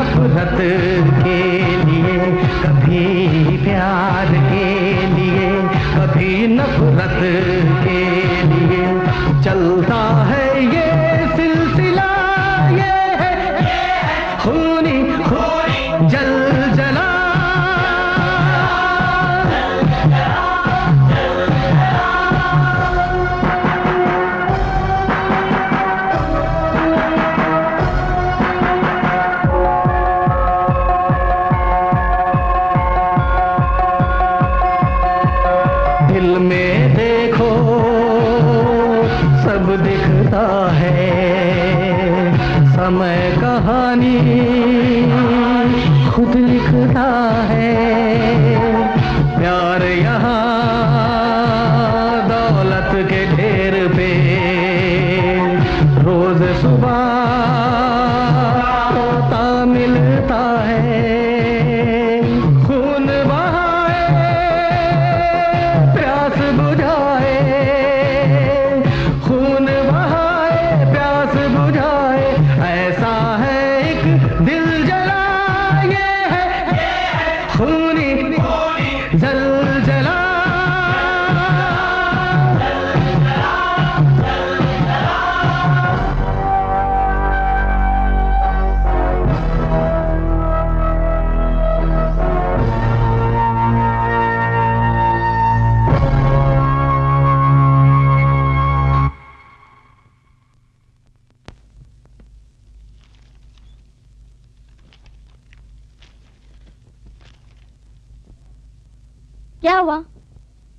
नफरत के लिए, कभी प्यार के लिए, कभी नफरत के लिए चलता है ये सिलसिला, ये है खूनी खूनी जल जला। दिल में देखो सब दिखता है, समय कहानी खुद लिखता है। प्यार यहाँ दौलत के ढेर पे रोज सुबह तोता मिलता है। खून बहाए प्यास बुझाए, खून बहाए प्यास बुझाए, ऐसा है एक दिल जला, ये है खूनी जल जला। क्या हुआ?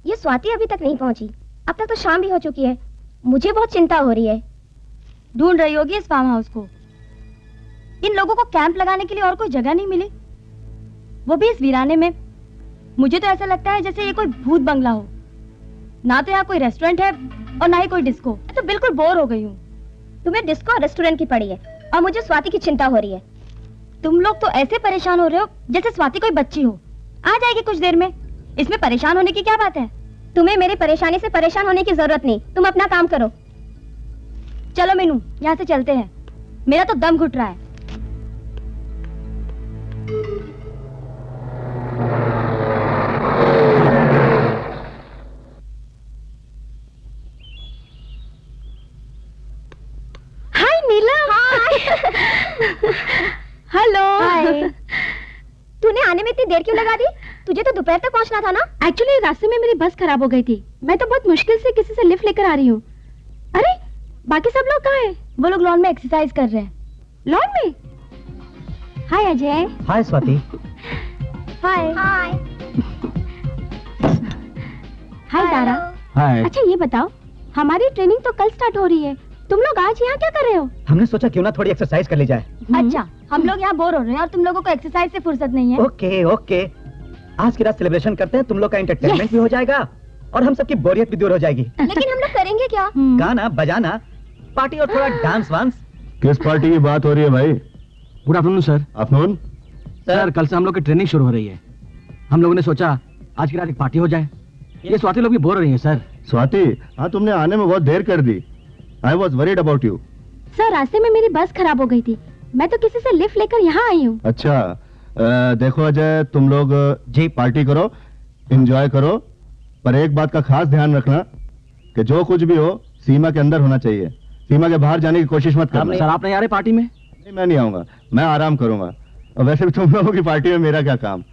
ये स्वाति अभी तक नहीं पहुंची। अब तक तो शाम भी हो चुकी है। मुझे बहुत चिंता हो रही है। ढूंढ रही होगी इस फार्म हाउस को। इन लोगों को कैंप लगाने के लिए और कोई जगह नहीं मिली, वो भी इस वीराने में। मुझे तो ऐसा लगता है जैसे ये कोई भूत बंगला हो। ना तो यहाँ कोई रेस्टोरेंट है और ना ही कोई डिस्को। तो बिल्कुल बोर हो गई हूँ। तुम्हें डिस्को और रेस्टोरेंट की पड़ी है और मुझे स्वाति की चिंता हो रही है। तुम लोग तो ऐसे परेशान हो रहे हो जैसे स्वाति कोई बच्ची हो। आ जाएगी कुछ देर में। इसमें परेशान होने की क्या बात है? तुम्हें मेरी परेशानी से परेशान होने की जरूरत नहीं। तुम अपना काम करो। चलो मीनू, यहाँ से चलते हैं। मेरा तो दम घुट रहा है। हाय नीलम। हेलो। हाय। तूने आने में इतनी देर क्यों लगा दी? तुझे तो दोपहर तक पहुंचना था ना। एक्चुअली रास्ते में मेरी बस खराब हो गई थी। मैं तो बहुत मुश्किल से किसी से लिफ्ट लेकर आ रही हूँ। अरे बाकी सब लोग कहाँ हैं? वो लोग लॉन में एक्सरसाइज कर रहे हैं। लॉन में? हाय अजय। हाय स्वाति। हाय हाय हाय तारा। हाय। अच्छा ये बताओ, हमारी ट्रेनिंग तो कल स्टार्ट हो रही है। तुम लोग आज यहाँ क्या कर रहे हो? हमने सोचा क्यों ना थोड़ी एक्सरसाइज कर ली जाए। अच्छा, हम लोग यहाँ बोर हो रहे हैं और तुम लोगों को एक्सरसाइज से फुर्सत नहीं है। ओके ओके, आज की रात सेलिब्रेशन करते हैं। तुम लोग का एंटरटेनमेंट भी हो जाएगा और हम सबकी बोरियत भी दूर हो जाएगी। लेकिन हम लोग करेंगे क्या? गाना बजाना, पार्टी और थोड़ा डांस वांस। किस पार्टी की बात हो रही है भाई? Good afternoon sir. Afternoon sir, कल से हम लोग की ट्रेनिंग शुरू हो रही है। हम लोगों ने सोचा आज की रात एक पार्टी हो जाए। ये स्वाति लोग भी बोर हो रही है सर। स्वाति, हाँ तुमने आने में बहुत देर कर दी। I was worried about you. Sir रास्ते में मेरी बस खराब हो गई थी। मैं तो किसी से लिफ्ट लेकर यहाँ आई हूँ। अच्छा, देखो अजय, तुम लोग जी पार्टी करो, एंजॉय करो, पर एक बात का खास ध्यान रखना कि जो कुछ भी हो सीमा के अंदर होना चाहिए। सीमा के बाहर जाने की कोशिश मत करना। सर आप नहीं आ रहे पार्टी में? नहीं, मैं नहीं आऊंगा, मैं आराम करूंगा। और वैसे भी तुम लोगों की पार्टी में मेरा क्या काम।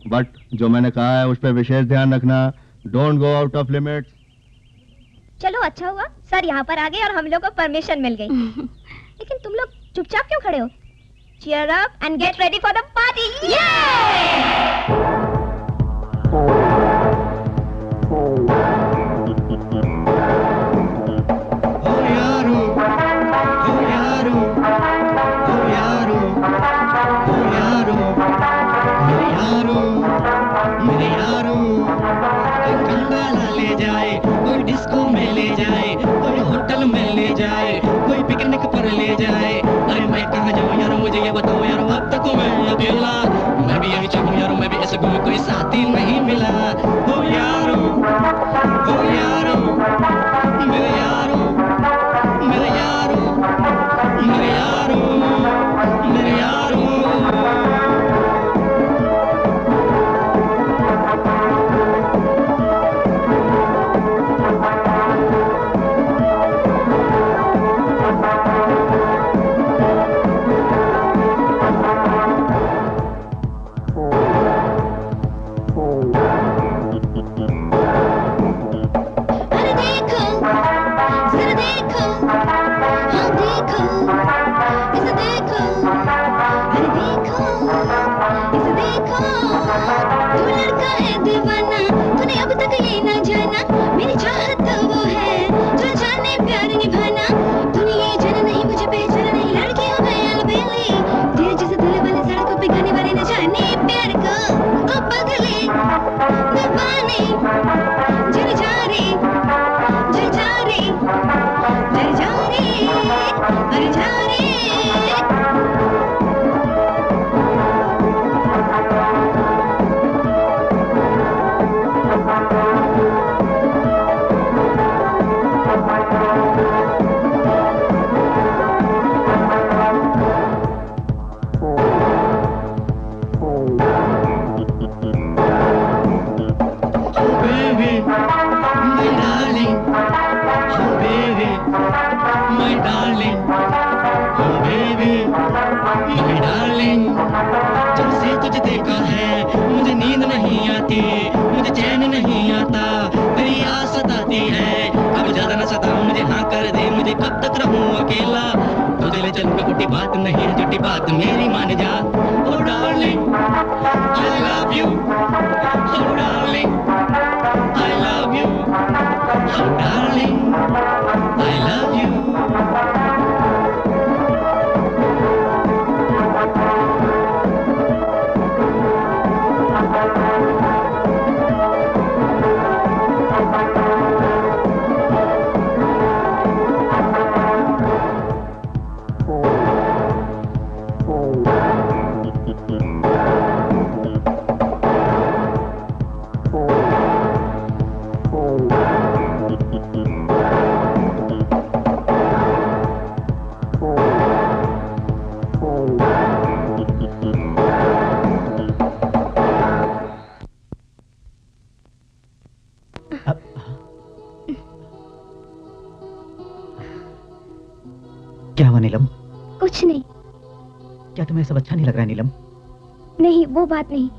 बट जो मैंने कहा है उस पर विशेष ध्यान रखना। Don't go out of limits. चलो अच्छा हुआ सर यहाँ पर आ गए और हम लोग को परमिशन मिल गई। लेकिन तुम लोग चुपचाप क्यों खड़े हो? Cheer up and get ready for the party! Picnic पर ले जाए। अरे मैं कहाँ जाऊँ यार, मुझे ये बताओ यार, अब तक मैं अकेला। मैं भी यही चाहूँ यार, मैं भी ऐसे घूम माय डार्लिंग, जब से तुझे देखा है मुझे नींद नहीं आती, मुझे चैन नहीं आता, तेरी याद सताती है। अब ज्यादा न सता, मुझे हाँ कर दे, मुझे कब तक रहूं अकेला, तुझे ले चलूं कोई बात नहीं, झूठी बात मेरी मान जा। Oh darling I love you, oh darling I love you, oh darling I love you. क्या हुआ नीलम? कुछ नहीं। क्या तुम्हें सब अच्छा नहीं लग रहा है नीलम? नहीं, वो बात नहीं,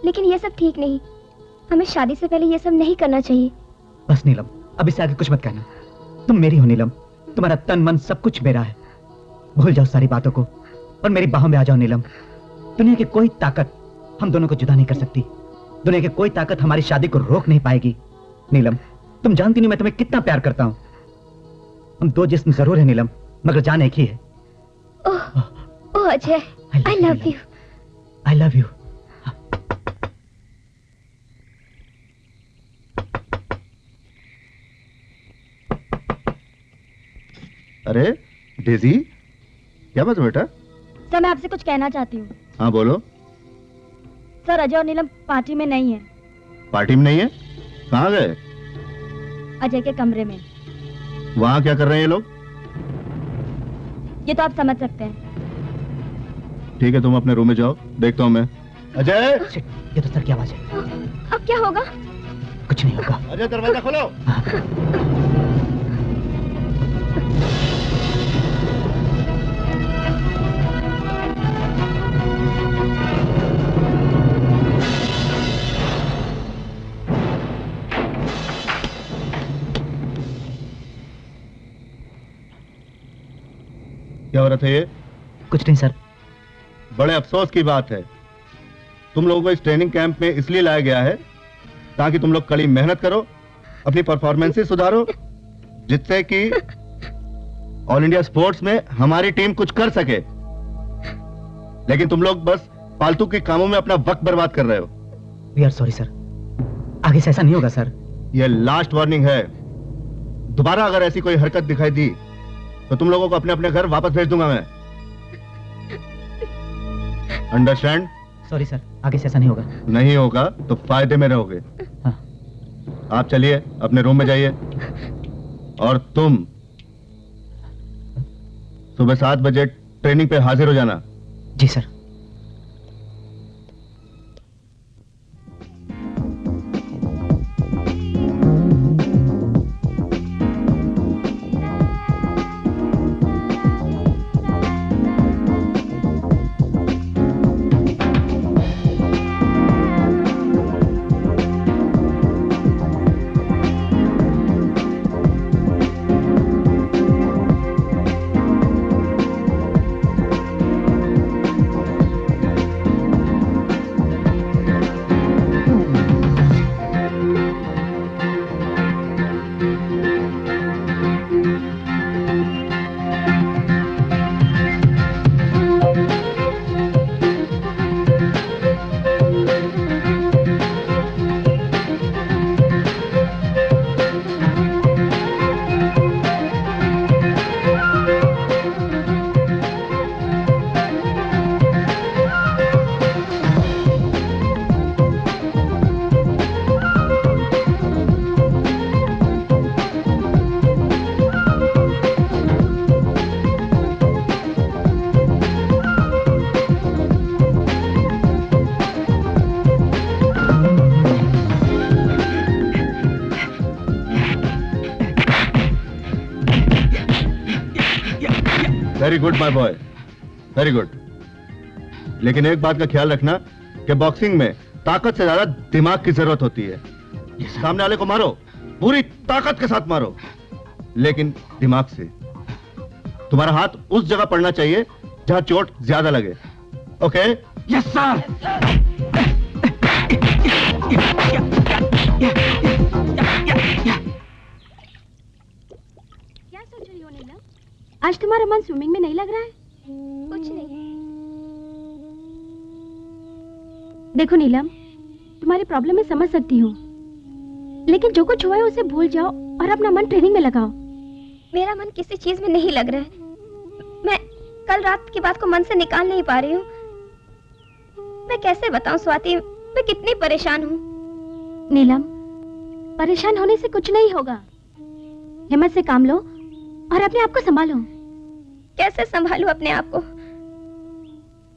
लेकिन ये सब ठीक नहीं। हमें शादी से पहले ये सब नहीं करना चाहिए। बस नीलम, अब इससे आगे कुछ मत कहना। तुम मेरी हो नीलम, तुम्हारा तन मन सब कुछ मेरा है। भूल जाओ सारी बातों को और मेरी बाहों में आ जाओ नीलम। दुनिया की कोई ताकत हम दोनों को जुदा नहीं कर सकती। दुनिया की कोई ताकत हमारी शादी को रोक नहीं पाएगी। नीलम, तुम जानती नहीं मैं तुम्हें कितना प्यार करता हूं। हम दो जिस्म जरूर है नीलम, मगर जान एक ही है। Oh Ajay, I love you. I love you. अरे डेजी, क्या बात है बेटा? सर मैं आपसे कुछ कहना चाहती हूँ। हाँ बोलो। सर अजय और नीलम पार्टी में नहीं है। पार्टी में नहीं है? कहाँ गए? अजय के कमरे में। वहाँ क्या कर रहे हैं ये लोग? ये तो आप समझ सकते हैं। ठीक है, तुम अपने रूम में जाओ, देखता हूँ मैं। अजय! ये तो सर की आवाज है। अब क्या होगा? कुछ नहीं होगा। अजय दरवाजा खोलो। क्या हो रहा था ये? कुछ नहीं सर। बड़े अफसोस की बात है, तुम लोगों को इस ट्रेनिंग कैंप में इसलिए लाया गया है ताकि तुम लोग कड़ी मेहनत करो, अपनी परफॉर्मेंसेस सुधारो, जिससे कि ऑल इंडिया स्पोर्ट्स में हमारी टीम कुछ कर सके। लेकिन तुम लोग बस फालतू के कामों में अपना वक्त बर्बाद कर रहे हो। वी आर सॉरी सर, आगे से ऐसा नहीं होगा सर। यह लास्ट वार्निंग है। दोबारा अगर ऐसी कोई हरकत दिखाई दी तो तुम लोगों को अपने अपने घर वापस भेज दूंगा मैं। अंडरस्टैंड? सॉरी सर, आगे से ऐसा नहीं होगा। नहीं होगा तो फायदे में रहोगे। हाँ। आप चलिए अपने रूम में जाइए, और तुम सुबह 7 बजे ट्रेनिंग पे हाजिर हो जाना। जी sir. Very good my boy, very good. लेकिन एक बात का ख्याल रखना कि बॉक्सिंग में ताकत से ज्यादा दिमाग की जरूरत होती है। सामने वाले को मारो, पूरी ताकत के साथ मारो, लेकिन दिमाग से। तुम्हारा हाथ उस जगह पड़ना चाहिए जहां चोट ज्यादा लगे। ओके? Yes sir. क्या सोच रही हो नीलम? आज तुम्हारा मन स्विमिंग में नहीं लग रहा है? कुछ नहीं। देखो नीलम, तुम्हारी प्रॉब्लम मैं समझ सकती हूँ, लेकिन जो कुछ हुआ है उसे भूल जाओ और अपना मन ट्रेनिंग में लगाओ। मेरा मन किसी चीज में नहीं लग रहा है। मैं कल रात की बात को मन से निकाल नहीं पा रही हूँ। मैं कैसे बताऊं स्वाति, मैं कितनी परेशान हूँ। नीलम, परेशान होने से कुछ नहीं होगा। हिम्मत से काम लो और अपने आप को संभालो। कैसे संभालूं अपने आप को?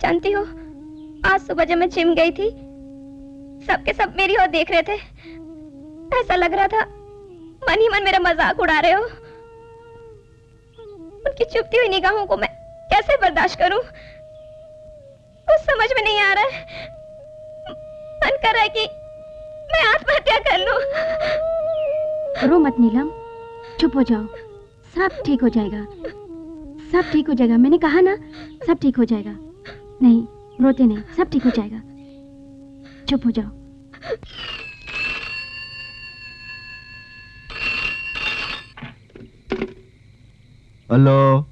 जानती हो, आज सुबह जब मैं जिम गई थी, सबके सब मेरी ओर देख रहे थे। ऐसा लग रहा था मन ही मन मेरा मजाक उड़ा रहे हो। उनकी चुभती हुई निगाहों को मैं कैसे बर्दाश्त करूं? कुछ समझ में नहीं आ रहा है। मन कर रहा है कि मैं आत्महत्या कर लूं। रो मत नीलम, चुप हो जाओ। सब ठीक हो जाएगा, सब ठीक हो जाएगा। मैंने कहा ना, सब ठीक हो जाएगा। नहीं, रोते नहीं, सब ठीक हो जाएगा। चुप हो जाओ। हेलो।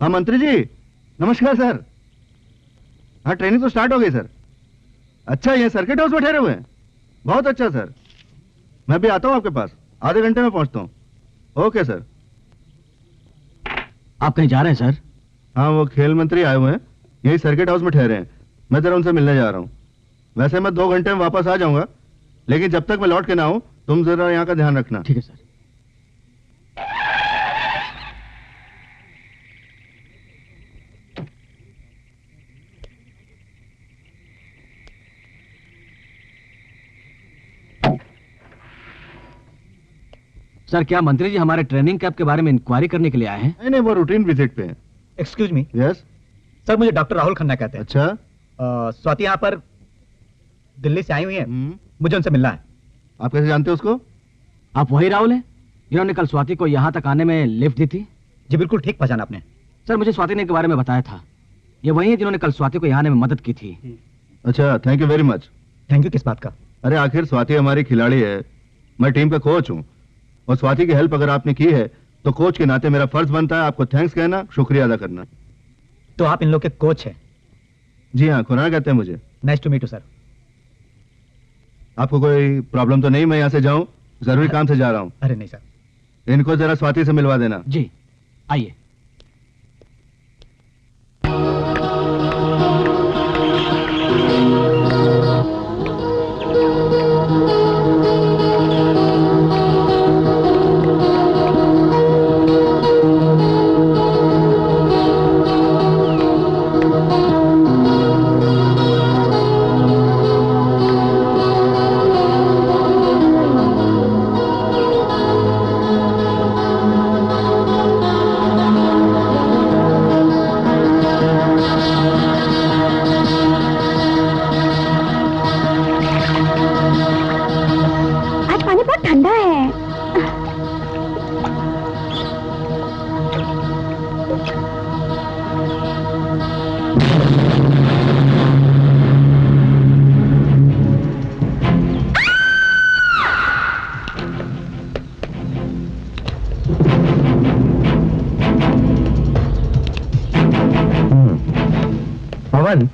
हाँ मंत्री जी, नमस्कार सर। हाँ, ट्रेनिंग तो स्टार्ट हो गई सर। अच्छा, ये सर्किट हाउस में ठहरे हुए हैं? बहुत अच्छा सर, मैं भी आता हूँ आपके पास। आधे घंटे में पहुंचता हूँ। Okay sir. आप कहीं जा रहे हैं सर? हाँ, वो खेल मंत्री आए हुए हैं, यही सर्किट हाउस में ठहरे हैं। मैं जरा उनसे मिलने जा रहा हूँ। वैसे मैं 2 घंटे में वापस आ जाऊंगा, लेकिन जब तक मैं लौट के ना आऊं, तुम जरा यहाँ का ध्यान रखना। ठीक है सर। सर, क्या मंत्री जी हमारे ट्रेनिंग कैंप के बारे में इंक्वायरी करने के लिए आए हैं? नहीं, वो रूटीन विजिट पे हैं। Excuse me. यस सर, मुझे डॉक्टर राहुल खन्ना कहते हैं। अच्छा। स्वाति यहाँ पर दिल्ली से आई हुई है, मुझे उनसे मिलना है। आप कैसे जानते हो उसको? आप वही राहुल हैं जिन्होंने कल स्वाति को यहाँ तक आने में लिफ्ट दी थी? जी बिल्कुल ठीक पहचाना आपने। सर, मुझे स्वाति ने के बारे में बताया था। ये वही है जिन्होंने कल स्वाति को यहाँ आने में मदद की थी। अच्छा, thank you very much. Thank you किस बात का? अरे आखिर स्वाति हमारी खिलाड़ी है, मैं टीम का कोच हूँ, और स्वाति की हेल्प अगर आपने की है तो कोच के नाते मेरा फर्ज बनता है आपको थैंक्स कहना, शुक्रिया अदा करना। तो आप इन लोग के कोच हैं? जी हाँ, खुराना कहते हैं मुझे। Nice to meet you sir. आपको कोई प्रॉब्लम तो नहीं मैं यहाँ से जाऊँ? जरूरी काम से जा रहा हूँ। अरे नहीं सर। इनको जरा स्वाति से मिलवा देना। जी, आइए।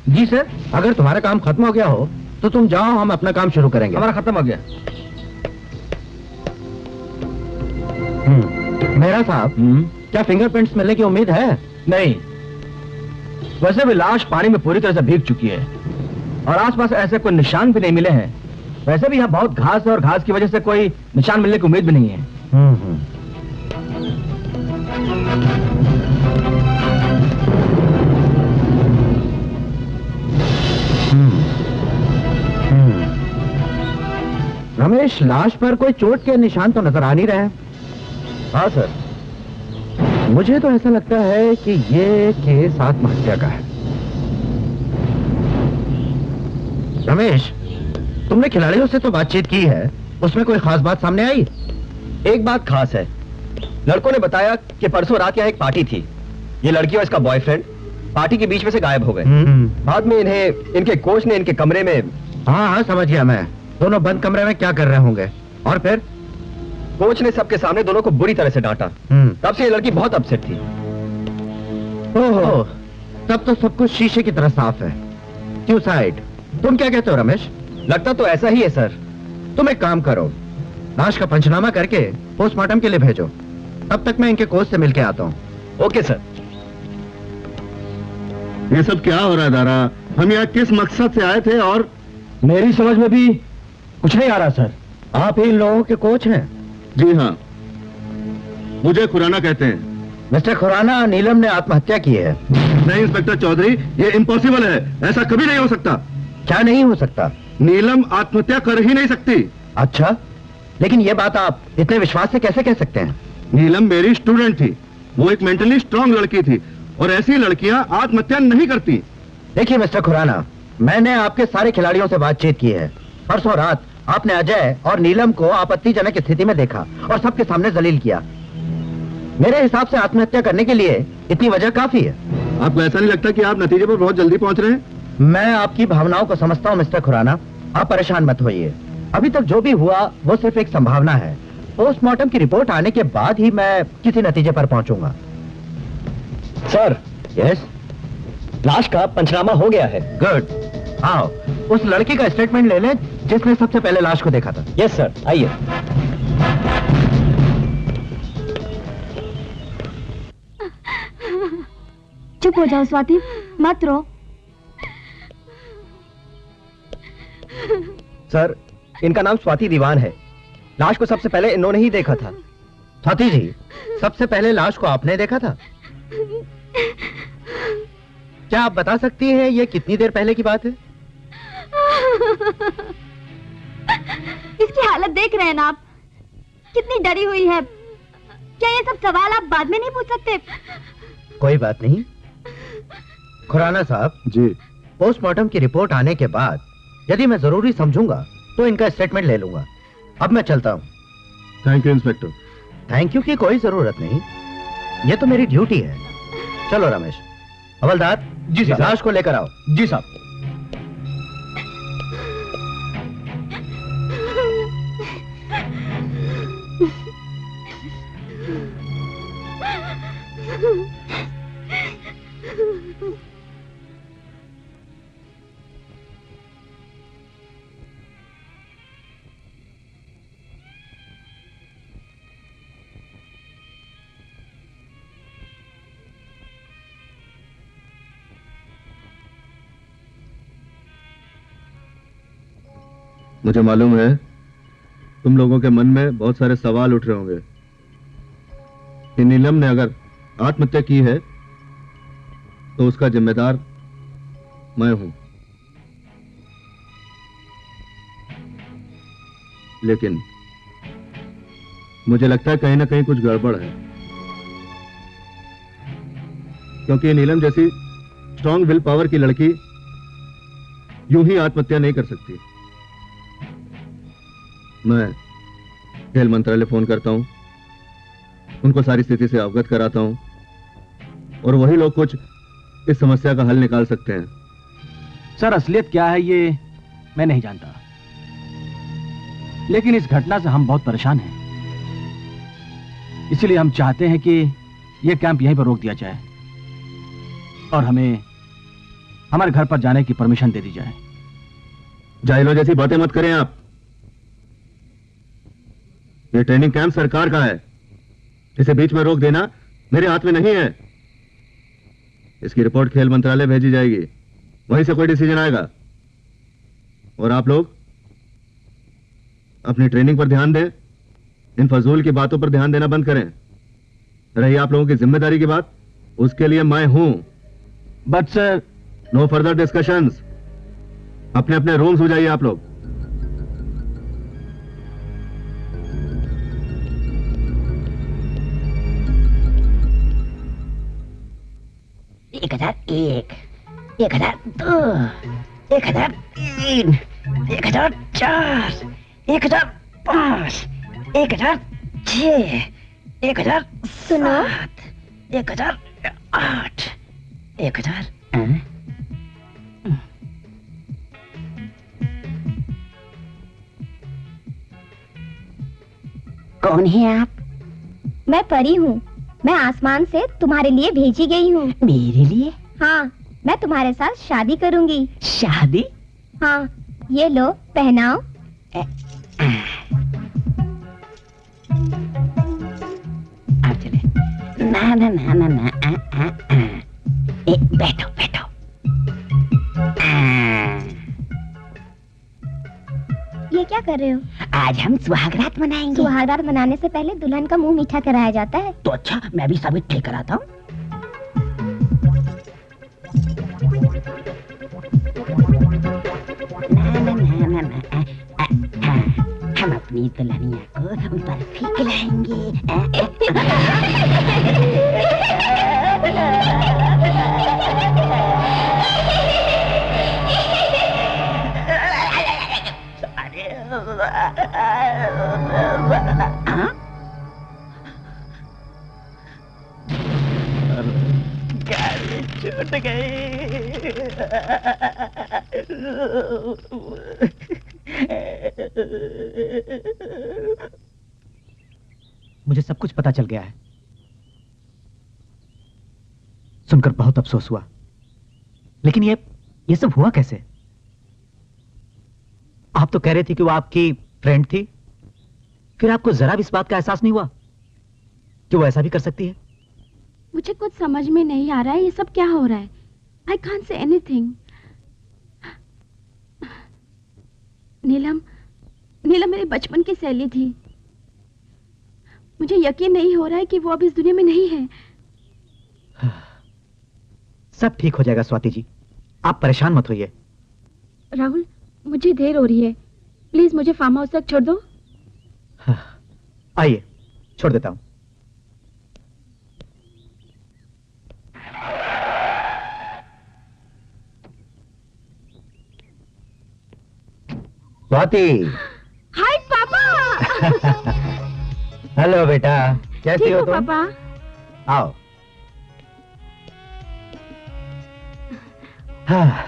जी सर, अगर तुम्हारा काम खत्म हो गया हो तो तुम जाओ, हम अपना काम शुरू करेंगे। हमारा खत्म हो गया। मेरा साहब, क्या फिंगरप्रिंट्स मिलने की उम्मीद है? नहीं, वैसे भी लाश पानी में पूरी तरह से भीग चुकी है और आसपास ऐसे कोई निशान भी नहीं मिले हैं। वैसे भी यहाँ बहुत घास है और घास की वजह से कोई निशान मिलने की उम्मीद भी नहीं है। रमेश, लाश पर कोई चोट के निशान तो नजर आ नहीं रहे। हाँ सर, मुझे तो ऐसा लगता है कि ये केस आत्महत्या का है। रमेश, तुमने खिलाड़ियों से तो बातचीत की है, उसमें कोई खास बात सामने आई? एक बात खास है, लड़कों ने बताया कि परसों रात यहाँ एक पार्टी थी। ये लड़की और इसका बॉयफ्रेंड पार्टी के बीच में से गायब हो गए। बाद में इन्हें इनके कोच ने इनके कमरे में। हाँ हाँ, समझ गया मैं। दोनों बंद कमरे में क्या कर रहे होंगे? और फिर? कोच ने सबके सामने दोनों को बुरी तरह से डांटा। तब से ये लड़की बहुत अपसेट थी। ओहो, तब तो सब कुछ शीशे की तरह साफ है। क्यों साइड? तुम क्या कहते हो रमेश? लगता तो ऐसा ही है सर। तुम एक काम करो, लाश का पंचनामा करके पोस्टमार्टम के लिए भेजो। तब तक मैं इनके कोच से मिलके आता हूँ। Okay sir. ये सब क्या हो रहा है दारा? हम यहाँ किस मकसद से आए थे? और मेरी समझ में भी कुछ नहीं आ रहा सर। आप ही इन लोगों के कोच हैं? जी हाँ, मुझे खुराना कहते हैं। मिस्टर खुराना, नीलम ने आत्महत्या की है। नहीं इंस्पेक्टर चौधरी, ये इम्पॉसिबल है। ऐसा कभी नहीं हो सकता। क्या नहीं हो सकता? नीलम आत्महत्या कर ही नहीं सकती। अच्छा, लेकिन ये बात आप इतने विश्वास से कैसे कह सकते हैं? नीलम मेरी स्टूडेंट थी। वो एक मेंटली स्ट्रांग लड़की थी और ऐसी लड़कियां आत्महत्या नहीं करती। देखिए मिस्टर खुराना, मैंने आपके सारे खिलाड़ियों से बातचीत की है। परसों रात आपने अजय और नीलम को आपत्तिजनक स्थिति में देखा और सबके सामने जलील किया। मेरे हिसाब से आत्महत्या करने के लिए इतनी वजह काफी है। आपको ऐसा नहीं लगता कि आप नतीजे पर बहुत जल्दी पहुंच रहे हैं? मैं आपकी भावनाओं को समझता हूँ मिस्टर खुराना, आप परेशान मत होइए। अभी तक जो भी हुआ वो सिर्फ एक संभावना है। पोस्टमार्टम की रिपोर्ट आने के बाद ही मैं किसी नतीजे पर पहुंचूंगा। सर। यस? लाश का पंचनामा हो गया है। गुड। आओ, उस लड़की का स्टेटमेंट ले लें जिसने सबसे पहले लाश को देखा था। यस सर, आइए। चुप हो जाओ स्वाति, मत रो। सर, इनका नाम स्वाति दीवान है। लाश को सबसे पहले इन्होंने ही देखा था। स्वाति जी, सबसे पहले लाश को आपने देखा था? क्या आप बता सकती हैं ये कितनी देर पहले की बात है? इसकी हालत देख रहे हैं ना आप, कितनी डरी हुई है। क्या ये सब सवाल आप बाद में नहीं पूछ सकते? कोई बात नहीं। खुराना साहब जी, पोस्टमार्टम की रिपोर्ट आने के बाद यदि मैं जरूरी समझूंगा तो इनका स्टेटमेंट ले लूंगा। अब मैं चलता हूँ। Thank you inspector. Thank you की कोई जरूरत नहीं, ये तो मेरी ड्यूटी है। चलो रमेश। हवलदार जी साहब। लाश को लेकर आओ। जी साहब। मुझे मालूम है तुम लोगों के मन में बहुत सारे सवाल उठ रहे होंगे कि नीलम ने अगर आत्महत्या की है तो उसका जिम्मेदार मैं हूं। लेकिन मुझे लगता है कहीं ना कहीं कुछ गड़बड़ है, क्योंकि नीलम जैसी स्ट्रांग विल पावर की लड़की यूं ही आत्महत्या नहीं कर सकती। मैं खेल मंत्रालय फोन करता हूं, उनको सारी स्थिति से अवगत कराता हूं और वही लोग कुछ इस समस्या का हल निकाल सकते हैं। सर, असलियत क्या है ये मैं नहीं जानता, लेकिन इस घटना से हम बहुत परेशान हैं। इसलिए हम चाहते हैं कि यह कैंप यहीं पर रोक दिया जाए और हमें हमारे घर पर जाने की परमिशन दे दी जाए। जाहिलों जैसी बातें मत करें आप। ये ट्रेनिंग कैंप सरकार का है, इसे बीच में रोक देना मेरे हाथ में नहीं है। इसकी रिपोर्ट खेल मंत्रालय भेजी जाएगी, वहीं से कोई डिसीजन आएगा। और आप लोग अपनी ट्रेनिंग पर ध्यान दें, इन फजूल की बातों पर ध्यान देना बंद करें। रही आप लोगों की जिम्मेदारी की बात, उसके लिए मैं हूं। But sir, no further discussions. अपने अपने रूम्स हो जाइए आप लोग। 1001, 1002, 1003, 1004, 1005, 1006, 1007, सुनो 1008, 1000। कौन है आप? मैं परी हूँ। मैं आसमान से तुम्हारे लिए भेजी गई हूँ। मेरे लिए? हाँ, मैं तुम्हारे साथ शादी करूँगी। शादी? हाँ, ये लो पहनाओ। आप चले। ना ना ना ना ना बैठो बैठो। ये क्या कर रहे हो? आज हम सुहागरात मनाएंगे। सुहागरात मनाने से पहले दुल्हन का मुंह मीठा कराया जाता है। तो अच्छा, मैं भी सब ठीक कराता हूँ। हम अपनी दुल्हनिया को बर्फी खिलाएंगे। गाड़ी छूट गई। मुझे सब कुछ पता चल गया है। सुनकर बहुत अफसोस हुआ, लेकिन ये सब हुआ कैसे? आप तो कह रहे थे कि वो आपकी फ्रेंड थी, फिर आपको जरा भी इस बात का एहसास नहीं हुआ कि वो ऐसा भी कर सकती है? मुझे कुछ समझ में नहीं आ रहा है, ये सब क्या हो रहा है। I can't say anything. नीलम मेरे बचपन की सहेली थी। मुझे यकीन नहीं हो रहा है कि वो अब इस दुनिया में नहीं है। सब ठीक हो जाएगा स्वाति जी, आप परेशान मत होइए। राहुल, मुझे देर हो रही है, प्लीज मुझे फार्म हाउस तक छोड़ दो। आइए, छोड़ देता हूं। स्वाति। हाय पापा। हेलो बेटा, कैसी ठीक हो हो तुम? पापा? आओ।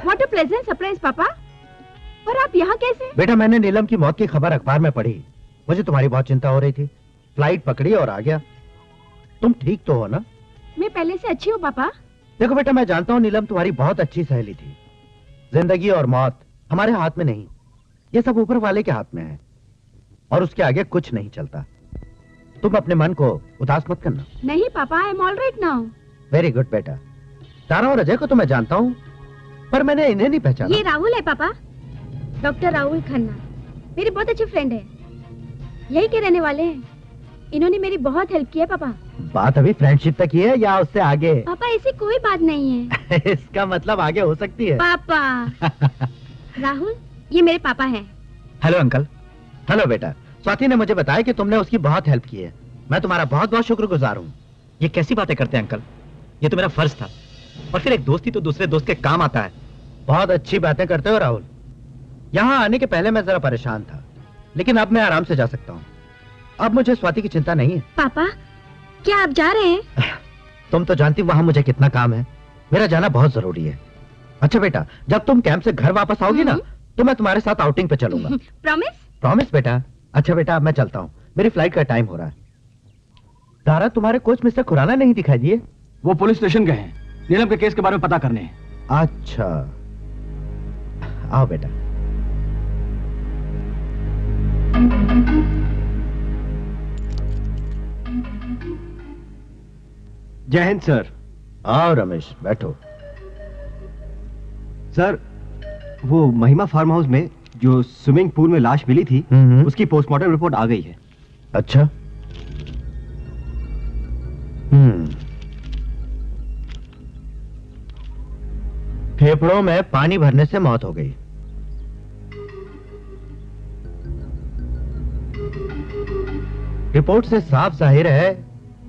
What a pleasant surprise पापा। और आप यहाँ कैसे? बेटा, मैंने नीलम की मौत की खबर अखबार में पढ़ी। मुझे तुम्हारी बहुत चिंता हो रही थी, फ्लाइट पकड़ी और आ गया। तुम ठीक तो हो ना? मैं पहले से अच्छी हूँ पापा। देखो बेटा, मैं जानता हूँ नीलम तुम्हारी बहुत अच्छी सहेली थी। जिंदगी और मौत हमारे हाथ में नहीं, ये सब ऊपर वाले के हाथ में है, और उसके आगे कुछ नहीं चलता। तुम अपने मन को उदास मत करना। नहीं पापा, I am all right now. Very good बेटा। तारा और अजय को तो मैं जानता हूँ, पर मैंने इन्हें नहीं पहचाना। ये राहुल है पापा, डॉक्टर राहुल खन्ना, मेरे बहुत अच्छे फ्रेंड है, यही के रहने वाले हैं। इन्होंने मेरी बहुत हेल्प की है पापा। बात अभी फ्रेंडशिप तक ही है या उससे आगे? पापा ऐसी कोई बात नहीं है। इसका मतलब आगे हो सकती है। पापा। राहुल, ये मेरे पापा हैं। Hello uncle. हेलो बेटा, स्वाति ने मुझे बताया कि तुमने उसकी बहुत हेल्प की है। मैं तुम्हारा बहुत बहुत शुक्रगुजार हूँ। ये कैसी बातें करते हैं अंकल, ये तो मेरा फर्ज था, और फिर एक दोस्ती तो दूसरे दोस्त के काम आता है। बहुत अच्छी बातें करते हो राहुल। यहाँ आने के पहले मैं जरा परेशान था, लेकिन अब मैं आराम से जा सकता हूँ। अब मुझे स्वाति की चिंता नहीं है। पापा, क्या आप जा रहे हैं? तुम तो जानती वहाँ मुझे कितना काम है, मेरा जाना बहुत जरूरी है। अच्छा बेटा, जब तुम कैंप से घर वापस आओगी ना, तो मैं तुम्हारे साथ आउटिंग पे चलूंगा। प्रॉमिस? प्रॉमिस बेटा। अच्छा बेटा, अब मैं चलता हूँ, मेरी फ्लाइट का टाइम हो रहा है। तारा, तुम्हारे कोच मिस्टर खुराना नहीं दिखाई दिए? वो पुलिस स्टेशन गए हैं, नीलम के केस के बारे में पता करने। अच्छा, आओ बेटा। जय हिंद सर। आओ रमेश, बैठो। सर, वो महिमा फार्म हाउस में जो स्विमिंग पूल में लाश मिली थी, उसकी पोस्टमार्टम रिपोर्ट आ गई है। अच्छा। फेफड़ों में पानी भरने से मौत हो गई। रिपोर्ट से साफ जाहिर है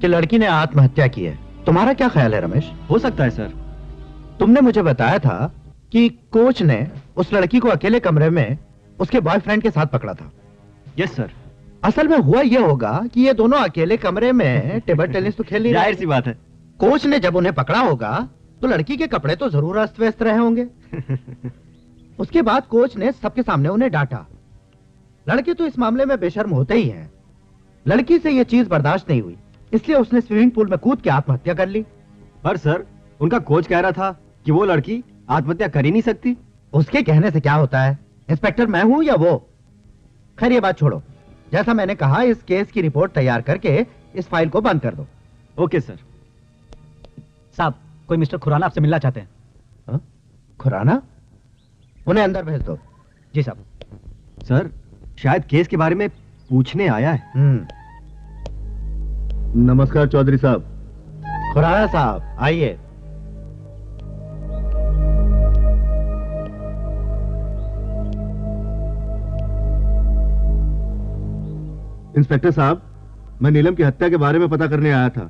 कि लड़की ने आत्महत्या की है। तुम्हारा क्या ख्याल है रमेश? हो सकता है सर। तुमने मुझे बताया था कि कोच ने उस लड़की को अकेले कमरे में उसके बॉयफ्रेंड के साथ पकड़ा था। Yes sir. असल में हुआ यह होगा कि ये दोनों अकेले कमरे में टेबल टेनिस तो खेल नहीं रहे। जाहिर सी बात है। कोच ने जब उन्हें पकड़ा होगा तो लड़की के कपड़े तो जरूर अस्त व्यस्त रहे होंगे। उसके बाद कोच ने सबके सामने उन्हें डांटा। लड़के तो इस मामले में बेशर्म होते ही हैं। लड़की से यह चीज बर्दाश्त नहीं हुई, इसलिए उसने स्विमिंग पूल में कूद के आत्महत्या कर ली। पर सर, उनका कोच कह रहा था कि वो लड़की आत्महत्या कर ही नहीं सकती। उसके कहने से क्या होता है? इंस्पेक्टर मैं हूं या वो? खैर ये बात छोड़ो। जैसा मैंने कहा, इस केस की रिपोर्ट तैयार करके इस फाइल को बंद कर दो। Okay sir. साहब, कोई मिस्टर खुराना आपसे मिलना चाहते हैं। खुराना? उन्हें अंदर भेज दो। जी साहब। सर, शायद केस के बारे में पूछने आया है। नमस्कार चौधरी साहब। खुराना साहब आइए। इंस्पेक्टर साहब, मैं नीलम की हत्या के बारे में पता करने आया था।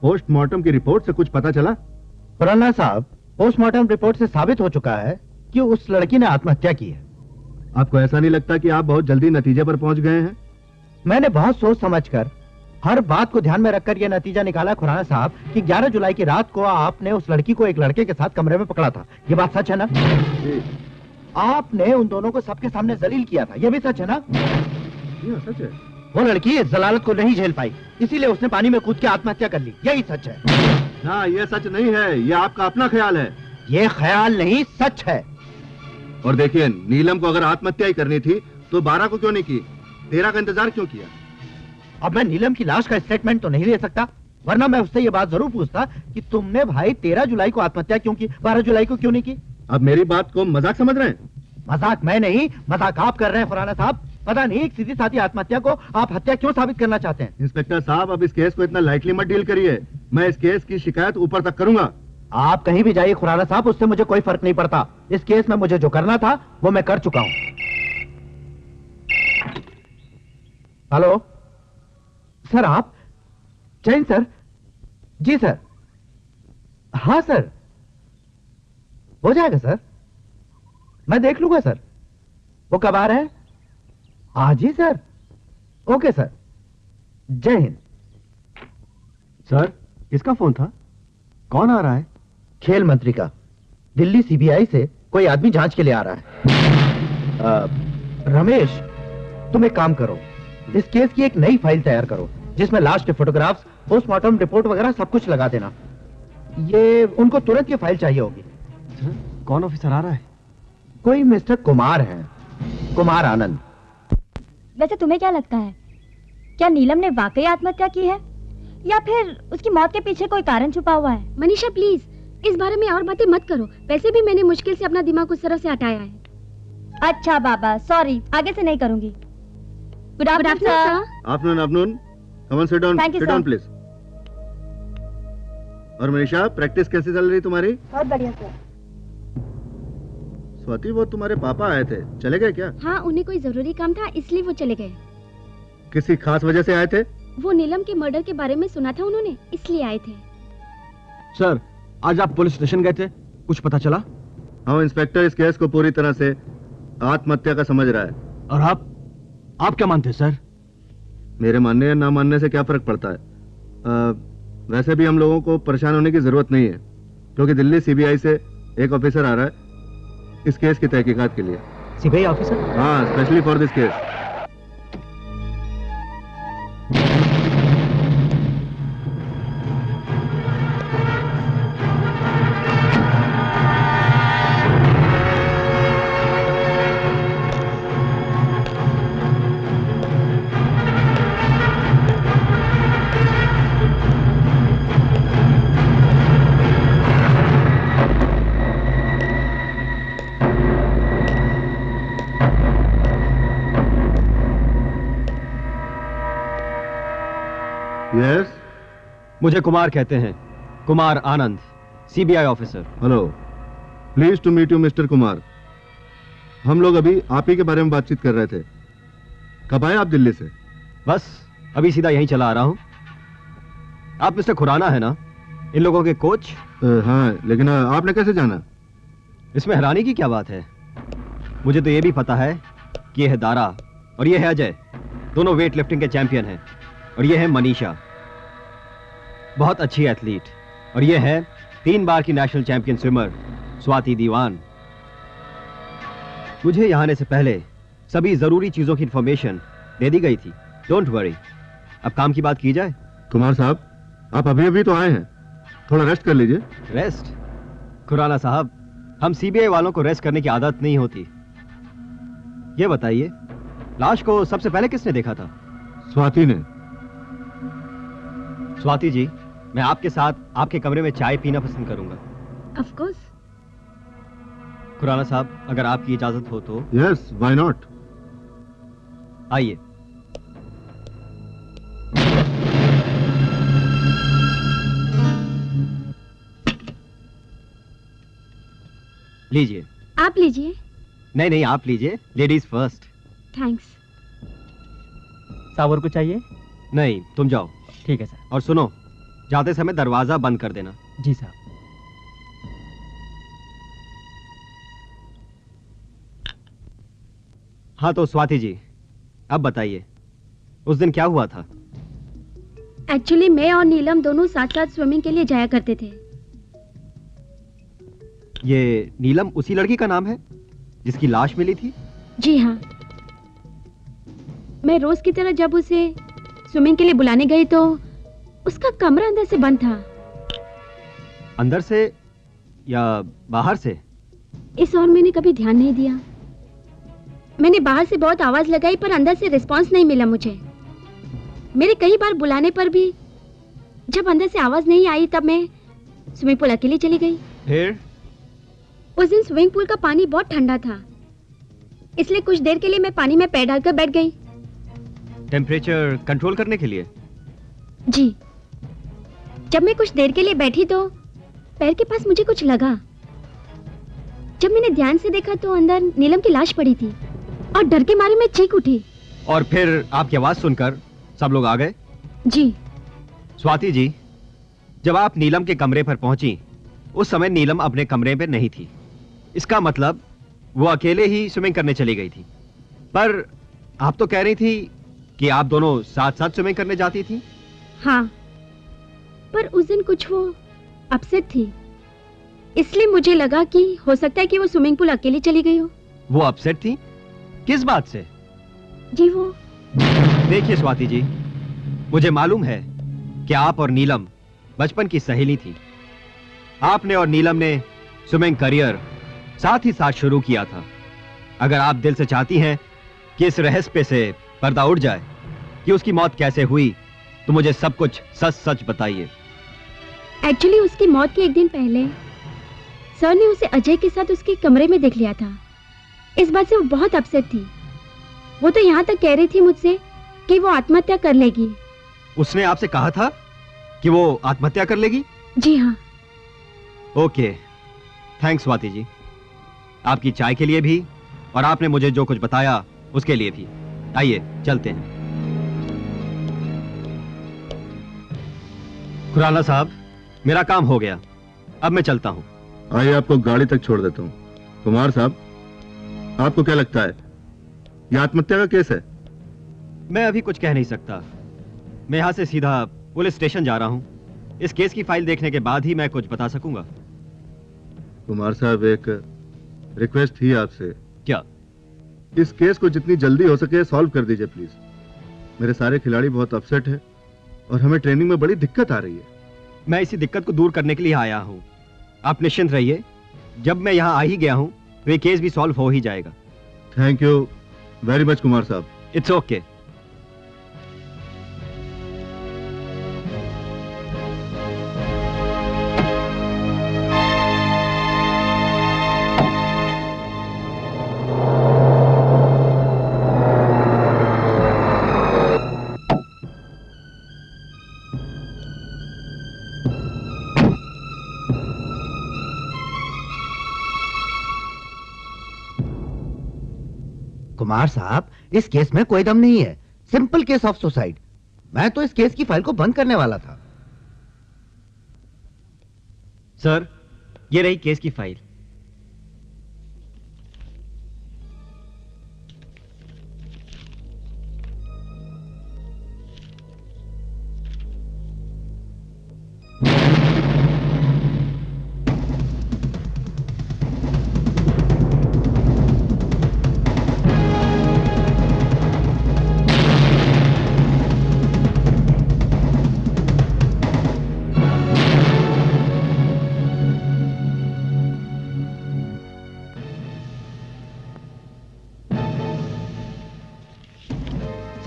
पोस्टमार्टम की रिपोर्ट से कुछ पता चला? खुराना साहब, पोस्टमार्टम रिपोर्ट से साबित हो चुका है कि उस लड़की ने आत्महत्या की है। आपको ऐसा नहीं लगता कि आप बहुत जल्दी नतीजे पर पहुंच गए हैं? मैंने बहुत सोच समझकर हर बात को ध्यान में रखकर यह नतीजा निकाला खुराना साहब कि 11 जुलाई की रात को आपने उस लड़की को एक लड़के के साथ कमरे में पकड़ा था। ये बात सच है ना? आपने उन दोनों को सबके सामने जलील किया था। ये भी सच है ना? सच है। वो लड़की इस जलालत को नहीं झेल पाई, इसीलिए उसने पानी में कूद के आत्महत्या कर ली। यही सच है। ना, ये सच नहीं है। ये आपका अपना ख्याल है। ये ख्याल नहीं, सच है। और देखिए, नीलम को अगर आत्महत्या ही करनी थी तो 12 को क्यों नहीं की? 13 का इंतजार क्यों किया? अब मैं नीलम की लाश का स्टेटमेंट तो नहीं ले सकता, वरना मैं उससे ये बात जरूर पूछता कि तुमने भाई 13 जुलाई को आत्महत्या क्यों की, 12 जुलाई को क्यों नहीं की? अब मेरी बात को मजाक समझ रहे हैं? मजाक मैं नहीं, मजाक आप कर रहे हैं खुराना साहब। पता नहीं एक सीधी साधी आत्महत्या को आप हत्या क्यों साबित करना चाहते हैं? इंस्पेक्टर साहब, अब इस केस को इतना लाइटली मत डील करिए। मैं इस केस की शिकायत ऊपर तक करूंगा। आप कहीं भी जाइए खुराना साहब, उससे मुझे कोई फर्क नहीं पड़ता। इस केस में मुझे जो करना था वो मैं कर चुका हूं। हेलो सर, आप? जैन सर? जी सर। हाँ सर, हो जाएगा सर, मैं देख लूंगा सर। वो कब आ रहे हैं? आज ही सर। ओके सर, जय हिंद। सर, किसका फोन था? कौन आ रहा है? खेल मंत्री का। दिल्ली सीबीआई से कोई आदमी जांच के लिए आ रहा है। रमेश, तुम एक काम करो, इस केस की एक नई फाइल तैयार करो जिसमें लाश के फोटोग्राफ्स, पोस्टमार्टम रिपोर्ट वगैरह सब कुछ लगा देना। ये उनको तुरंत ये फाइल चाहिए होगी। सर, कौन ऑफिसर आ रहा है? कोई मिस्टर कुमार हैं, कुमार आनंद। वैसे तुम्हें क्या लगता है, क्या नीलम ने वाकई आत्महत्या की है या फिर उसकी मौत के पीछे कोई कारण छुपा हुआ है? मनीषा प्लीज, इस बारे में और बातें मत करो। वैसे भी मैंने मुश्किल से अपना दिमाग उस तरफ से हटाया है। अच्छा बाबा, सॉरी, आगे से नहीं करूंगी। Good afternoon sir. Afternoon. Come on, sit down. Thank you, sit down sir. Please. और मनीषा, प्रैक्टिस कैसी चल रही तुम्हारी? बहुत बढ़िया सर। स्वाति, वो तुम्हारे पापा आए थे, चले गए क्या? हाँ, उन्हें कोई जरूरी काम था इसलिए वो चले गए। किसी खास वजह से आए थे? वो नीलम के मर्डर के बारे में सुना था उन्होंने, इसलिए आए थे। सर, आज आप पुलिस स्टेशन गए थे, कुछ पता चला? हाँ, इंस्पेक्टर इस केस को पूरी तरह से आत्महत्या का समझ रहा है। और आप क्या मानते हैं सर? मेरे मानने या ना मानने से क्या फर्क पड़ता है? वैसे भी हम लोगों को परेशान होने की जरूरत नहीं है, क्योंकि दिल्ली सीबीआई से एक ऑफिसर आ रहा है इस केस की तहकीकात के लिए। CBI officer? हाँ, specially for this case. Yes, मुझे कुमार कहते हैं, Kumar Anand, CBI officer. Hello, please to meet you mister Kumar. हम लोग अभी आप ही के बारे में बातचीत कर रहे थे। कब आए आप दिल्ली से? बस अभी सीधा यहीं चला आ रहा हूँ। आप मिस्टर खुराना है ना, इन लोगों के कोच? हाँ, लेकिन आपने कैसे जाना? इसमें हैरानी की क्या बात है? मुझे तो ये भी पता है कि यह है दारा और ये है अजय, दोनों वेट लिफ्टिंग के चैंपियन हैं। और ये है मनीषा, बहुत अच्छी एथलीट। और ये है 3 बार की नेशनल चैंपियन स्विमर स्वाति दीवान। मुझे यहाँ आने से पहले सभी जरूरी चीजों की इंफॉर्मेशन दे दी गई थी। डोंट वरी, अब काम की बात की जाए। कुमार साहब, आप अभी अभी तो आए हैं, थोड़ा रेस्ट कर लीजिए। रेस्ट? खुराना साहब, हम सीबीआई वालों को रेस्ट करने की आदत नहीं होती। ये बताइए, लाश को सबसे पहले किसने देखा था? स्वाति ने। स्वाति जी, मैं आपके साथ आपके कमरे में चाय पीना पसंद करूंगा। Of course. खुराना साहब, अगर आपकी इजाजत हो तो। Yes, why not. आइए। लीजिए। आप लीजिए। नहीं नहीं, आप लीजिए, लेडीज फर्स्ट। थैंक्स। सावर को चाहिए? नहीं, तुम जाओ। ठीक है सर। और सुनो, जाते समय दरवाजा बंद कर देना। जी साहब। हाँ तो स्वाति जी, अब बताइए, उस दिन क्या हुआ था? एक्चुअली मैं और नीलम दोनों साथ साथ स्विमिंग के लिए जाया करते थे। ये नीलम उसी लड़की का नाम है जिसकी लाश मिली थी? जी हाँ। मैं रोज की तरह जब उसे स्विमिंग के लिए बुलाने गई तो उसका कमरा अंदर से बंद था। अंदर से या बाहर से? इस और मैंने कभी ध्यान नहीं दिया। मैंने बाहर से बहुत आवाज लगाई पर अंदर से रिस्पांस नहीं मिला मुझे। मेरे कई बार बुलाने पर भी जब अंदर से आवाज नहीं आई तब मैं स्विमिंग पूल अकेली चली गई। फिर? उस दिन स्विमिंग पूल का पानी बहुत ठंडा था, इसलिए कुछ देर के लिए मैं पानी में पैर डालकर बैठ गई। टेम्परेचर कंट्रोल करने के लिए? जी। जब मैं कुछ देर के लिए बैठी तो पैर के पास मुझे कुछ लगा। जब मैंने ध्यान से देखा तो अंदर नीलम की लाश पड़ी थी और डर के मारे मैं चीख उठी। और फिर आपकी आवाज सुनकर सब लोग आ गए? जी। स्वाति जी, जब आप नीलम के कमरे पर पहुंची उस समय नीलम अपने कमरे में नहीं थी। इसका मतलब वो अकेले ही स्विमिंग करने चली गई थी। पर आप तो कह रही थी कि आप दोनों साथ साथ स्विमिंग करने जाती थी। हाँ, पर उस दिन कुछ वो अपसेट थी, इसलिए मुझे लगा कि हो सकता है कि वो स्विमिंग पूल अकेली चली गई हो। वो अपसेट थी? किस बात से? जी वो देखिए स्वाति जी, मुझे मालूम है कि आप और नीलम बचपन की सहेली थी। आपने और नीलम ने स्विमिंग करियर साथ ही साथ शुरू किया था। अगर आप दिल से चाहती हैं कि इस रहस्य पे से पर्दा उठ जाए कि उसकी मौत कैसे हुई, तो मुझे सब कुछ सच सच बताइए। एक्चुअली उसकी मौत के एक दिन पहले सर ने उसे अजय के साथ उसके कमरे में देख लिया था। इस बात से वो बहुत अपसेट थी। वो तो यहाँ तक कह रही थी मुझसे कि वो आत्महत्या कर लेगी। उसने आपसे कहा था कि वो आत्महत्या कर लेगी? जी हाँ। ओके, थैंक्स स्वाति जी, आपकी चाय के लिए भी और आपने मुझे जो कुछ बताया उसके लिए भी। आइए चलते हैं। खुराना साहब, मेरा काम हो गया, अब मैं चलता हूं। आइए, आपको गाड़ी तक छोड़ देता हूं। कुमार साहब, आपको क्या लगता है यह आत्महत्या का केस है? मैं अभी कुछ कह नहीं सकता। मैं यहां से सीधा पुलिस स्टेशन जा रहा हूं। इस केस की फाइल देखने के बाद ही मैं कुछ बता सकूंगा। कुमार साहब, एक रिक्वेस्ट थी आपसे। क्या? इस केस को जितनी जल्दी हो सके सॉल्व कर दीजिए प्लीज। मेरे सारे खिलाड़ी बहुत अपसेट हैं और हमें ट्रेनिंग में बड़ी दिक्कत आ रही है। मैं इसी दिक्कत को दूर करने के लिए आया हूं। आप निश्चिंत रहिए, जब मैं यहां आ ही गया हूं तो ये केस भी सॉल्व हो ही जाएगा। Thank you very much Kumar साहब। It's okay. कुमार साहब, इस केस में कोई दम नहीं है। Simple case of suicide. मैं तो इस केस की फाइल को बंद करने वाला था। सर, ये रही केस की फाइल।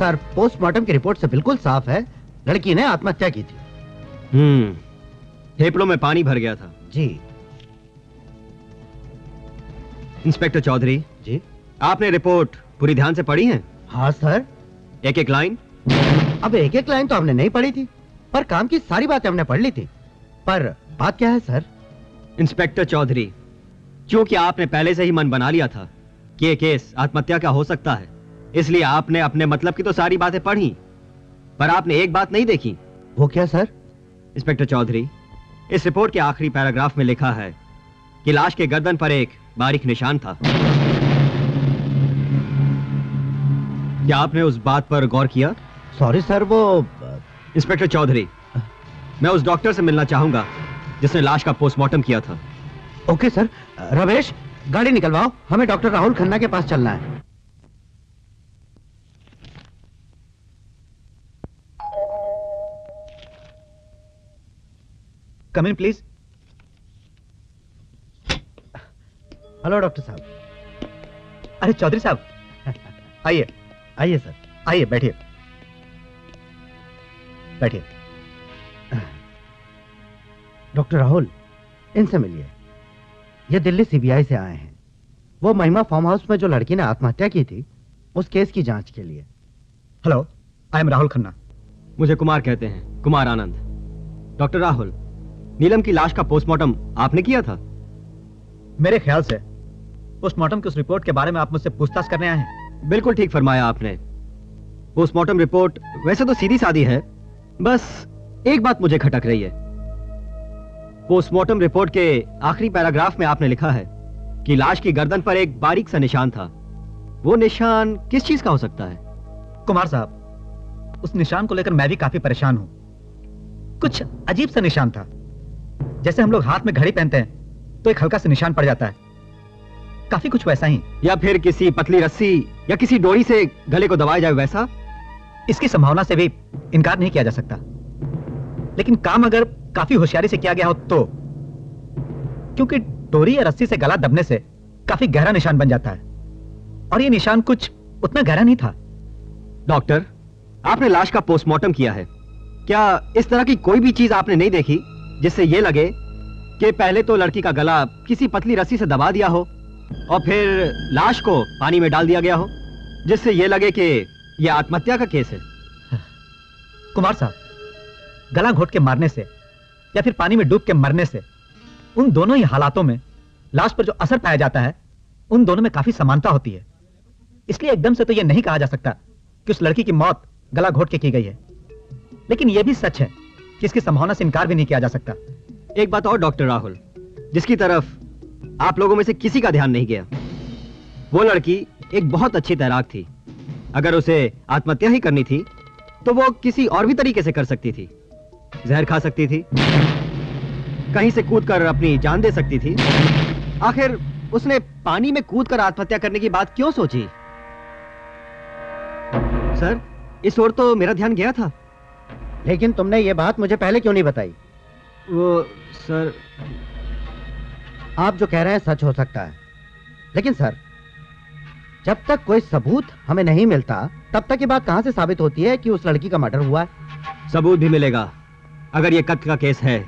सर, पोस्टमार्टम की रिपोर्ट से बिल्कुल साफ है, लड़की ने आत्महत्या की थी। फेफड़ों में पानी भर गया था। जी। इंस्पेक्टर चौधरी जी, आपने रिपोर्ट पूरी ध्यान से पढ़ी है? हाँ सर। एक एक लाइन? अब एक एक लाइन तो हमने नहीं पढ़ी थी, पर काम की सारी बातें हमने पढ़ ली थी। पर बात क्या है सर? इंस्पेक्टर चौधरी, क्योंकि आपने पहले से ही मन बना लिया था कि ये केस आत्महत्या का हो सकता है, इसलिए आपने अपने मतलब की तो सारी बातें पढ़ी, पर आपने एक बात नहीं देखी। वो क्या सर? इंस्पेक्टर चौधरी, इस रिपोर्ट के आखिरी पैराग्राफ में लिखा है कि लाश के गर्दन पर एक बारीक निशान था। क्या आपने उस बात पर गौर किया? सॉरी सर, वो... इंस्पेक्टर चौधरी, मैं उस डॉक्टर से मिलना चाहूंगा जिसने लाश का पोस्टमार्टम किया था। Okay sir. रमेश, गाड़ी निकलवाओ, हमें डॉक्टर राहुल खन्ना के पास चलना है। कम इन प्लीज। हेलो डॉक्टर साहब। अरे चौधरी साहब, आइए। आइए सर, आइए, बैठिए बैठिए। डॉक्टर राहुल, इनसे मिलिए। ये दिल्ली सीबीआई से आए हैं। वो महिमा फार्म हाउस में जो लड़की ने आत्महत्या की थी, उस केस की जांच के लिए। Hello, I am Rahul Khanna. मुझे कुमार कहते हैं, कुमार आनंद। डॉक्टर राहुल, नीलम की लाश का पोस्टमार्टम आपने किया था? मेरे ख्याल से पोस्टमार्टम की उस रिपोर्ट के बारे में आप मुझसे पूछताछ करने आए हैं। बिल्कुल ठीक फरमाया आपने। पोस्टमार्टम रिपोर्ट वैसे तो सीधी सादी है, बस एक बात मुझे खटक रही है। पोस्टमार्टम रिपोर्ट के आखिरी पैराग्राफ में आपने लिखा है कि लाश की गर्दन पर एक बारीक सा निशान था। वो निशान किस चीज का हो सकता है? कुमार साहब, उस निशान को लेकर मैं भी काफी परेशान हूं। कुछ अजीब सा निशान था, जैसे हम लोग हाथ में घड़ी पहनते हैं तो एक हल्का सा निशान पड़ जाता है, काफी कुछ वैसा ही। या फिर किसी पतली रस्सी या किसी डोरी से गले को दबाया जाए वैसा? इसकी संभावना से भी इनकार नहीं किया जा सकता, लेकिन काम अगर काफी होशियारी से किया गया हो तो, क्योंकि डोरी या रस्सी से गला दबने से काफी गहरा निशान बन जाता है, और ये निशान कुछ उतना गहरा नहीं था। डॉक्टर, आपने लाश का पोस्टमार्टम किया है, क्या इस तरह की कोई भी चीज आपने नहीं देखी जिससे यह लगे कि पहले तो लड़की का गला किसी पतली रस्सी से दबा दिया हो और फिर लाश को पानी में डाल दिया गया हो, जिससे यह लगे कि यह आत्महत्या का केस है? कुमार साहब, गला घोट के मारने से या फिर पानी में डूब के मरने से, उन दोनों ही हालातों में लाश पर जो असर पाया जाता है, उन दोनों में काफी समानता होती है। इसलिए एकदम से तो यह नहीं कहा जा सकता कि उस लड़की की मौत गला घोट के की गई है, लेकिन यह भी सच है कि इसकी संभावना से इनकार भी नहीं किया जा सकता। एक बात और डॉक्टर राहुल, जिसकी तरफ आप लोगों में से किसी का ध्यान नहीं गया, वो लड़की एक बहुत अच्छी तैराक थी। अगर उसे आत्महत्या ही करनी थी तो वो किसी और भी तरीके से कर सकती थी। जहर खा सकती थी, कहीं से कूदकर अपनी जान दे सकती थी। आखिर उसने पानी में कूदकर आत्महत्या करने की बात क्यों सोची? सर, इस ओर तो मेरा ध्यान गया था। लेकिन तुमने ये बात मुझे पहले क्यों नहीं बताई? वो सर, आप जो कह रहे हैं सच हो सकता है, लेकिन सर, जब तक कोई सबूत हमें नहीं मिलता तब तक ये बात कहां से साबित होती है कि उस लड़की का मर्डर हुआ है? सबूत भी मिलेगा। अगर ये कत्ल का केस है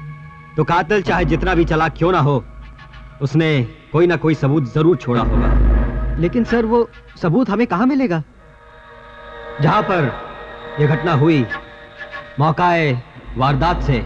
तो कातिल चाहे जितना भी चालाक क्यों ना हो, उसने कोई ना कोई सबूत जरूर छोड़ा होगा। लेकिन सर, वो सबूत हमें कहां मिलेगा? जहां पर यह घटना हुई, मौकाए वारदात से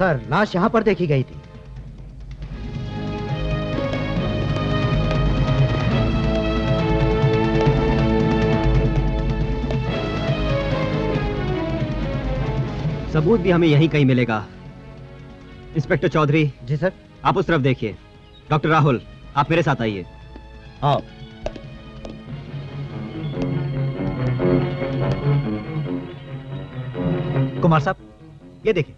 सर, लाश यहाँ पर देखी गई थी। सबूत भी हमें यहीं कहीं मिलेगा। इंस्पेक्टर चौधरी। जी सर। आप उस तरफ देखिए। डॉक्टर राहुल, आप मेरे साथ आइए। आओ। कुमार साहब, ये देखिए।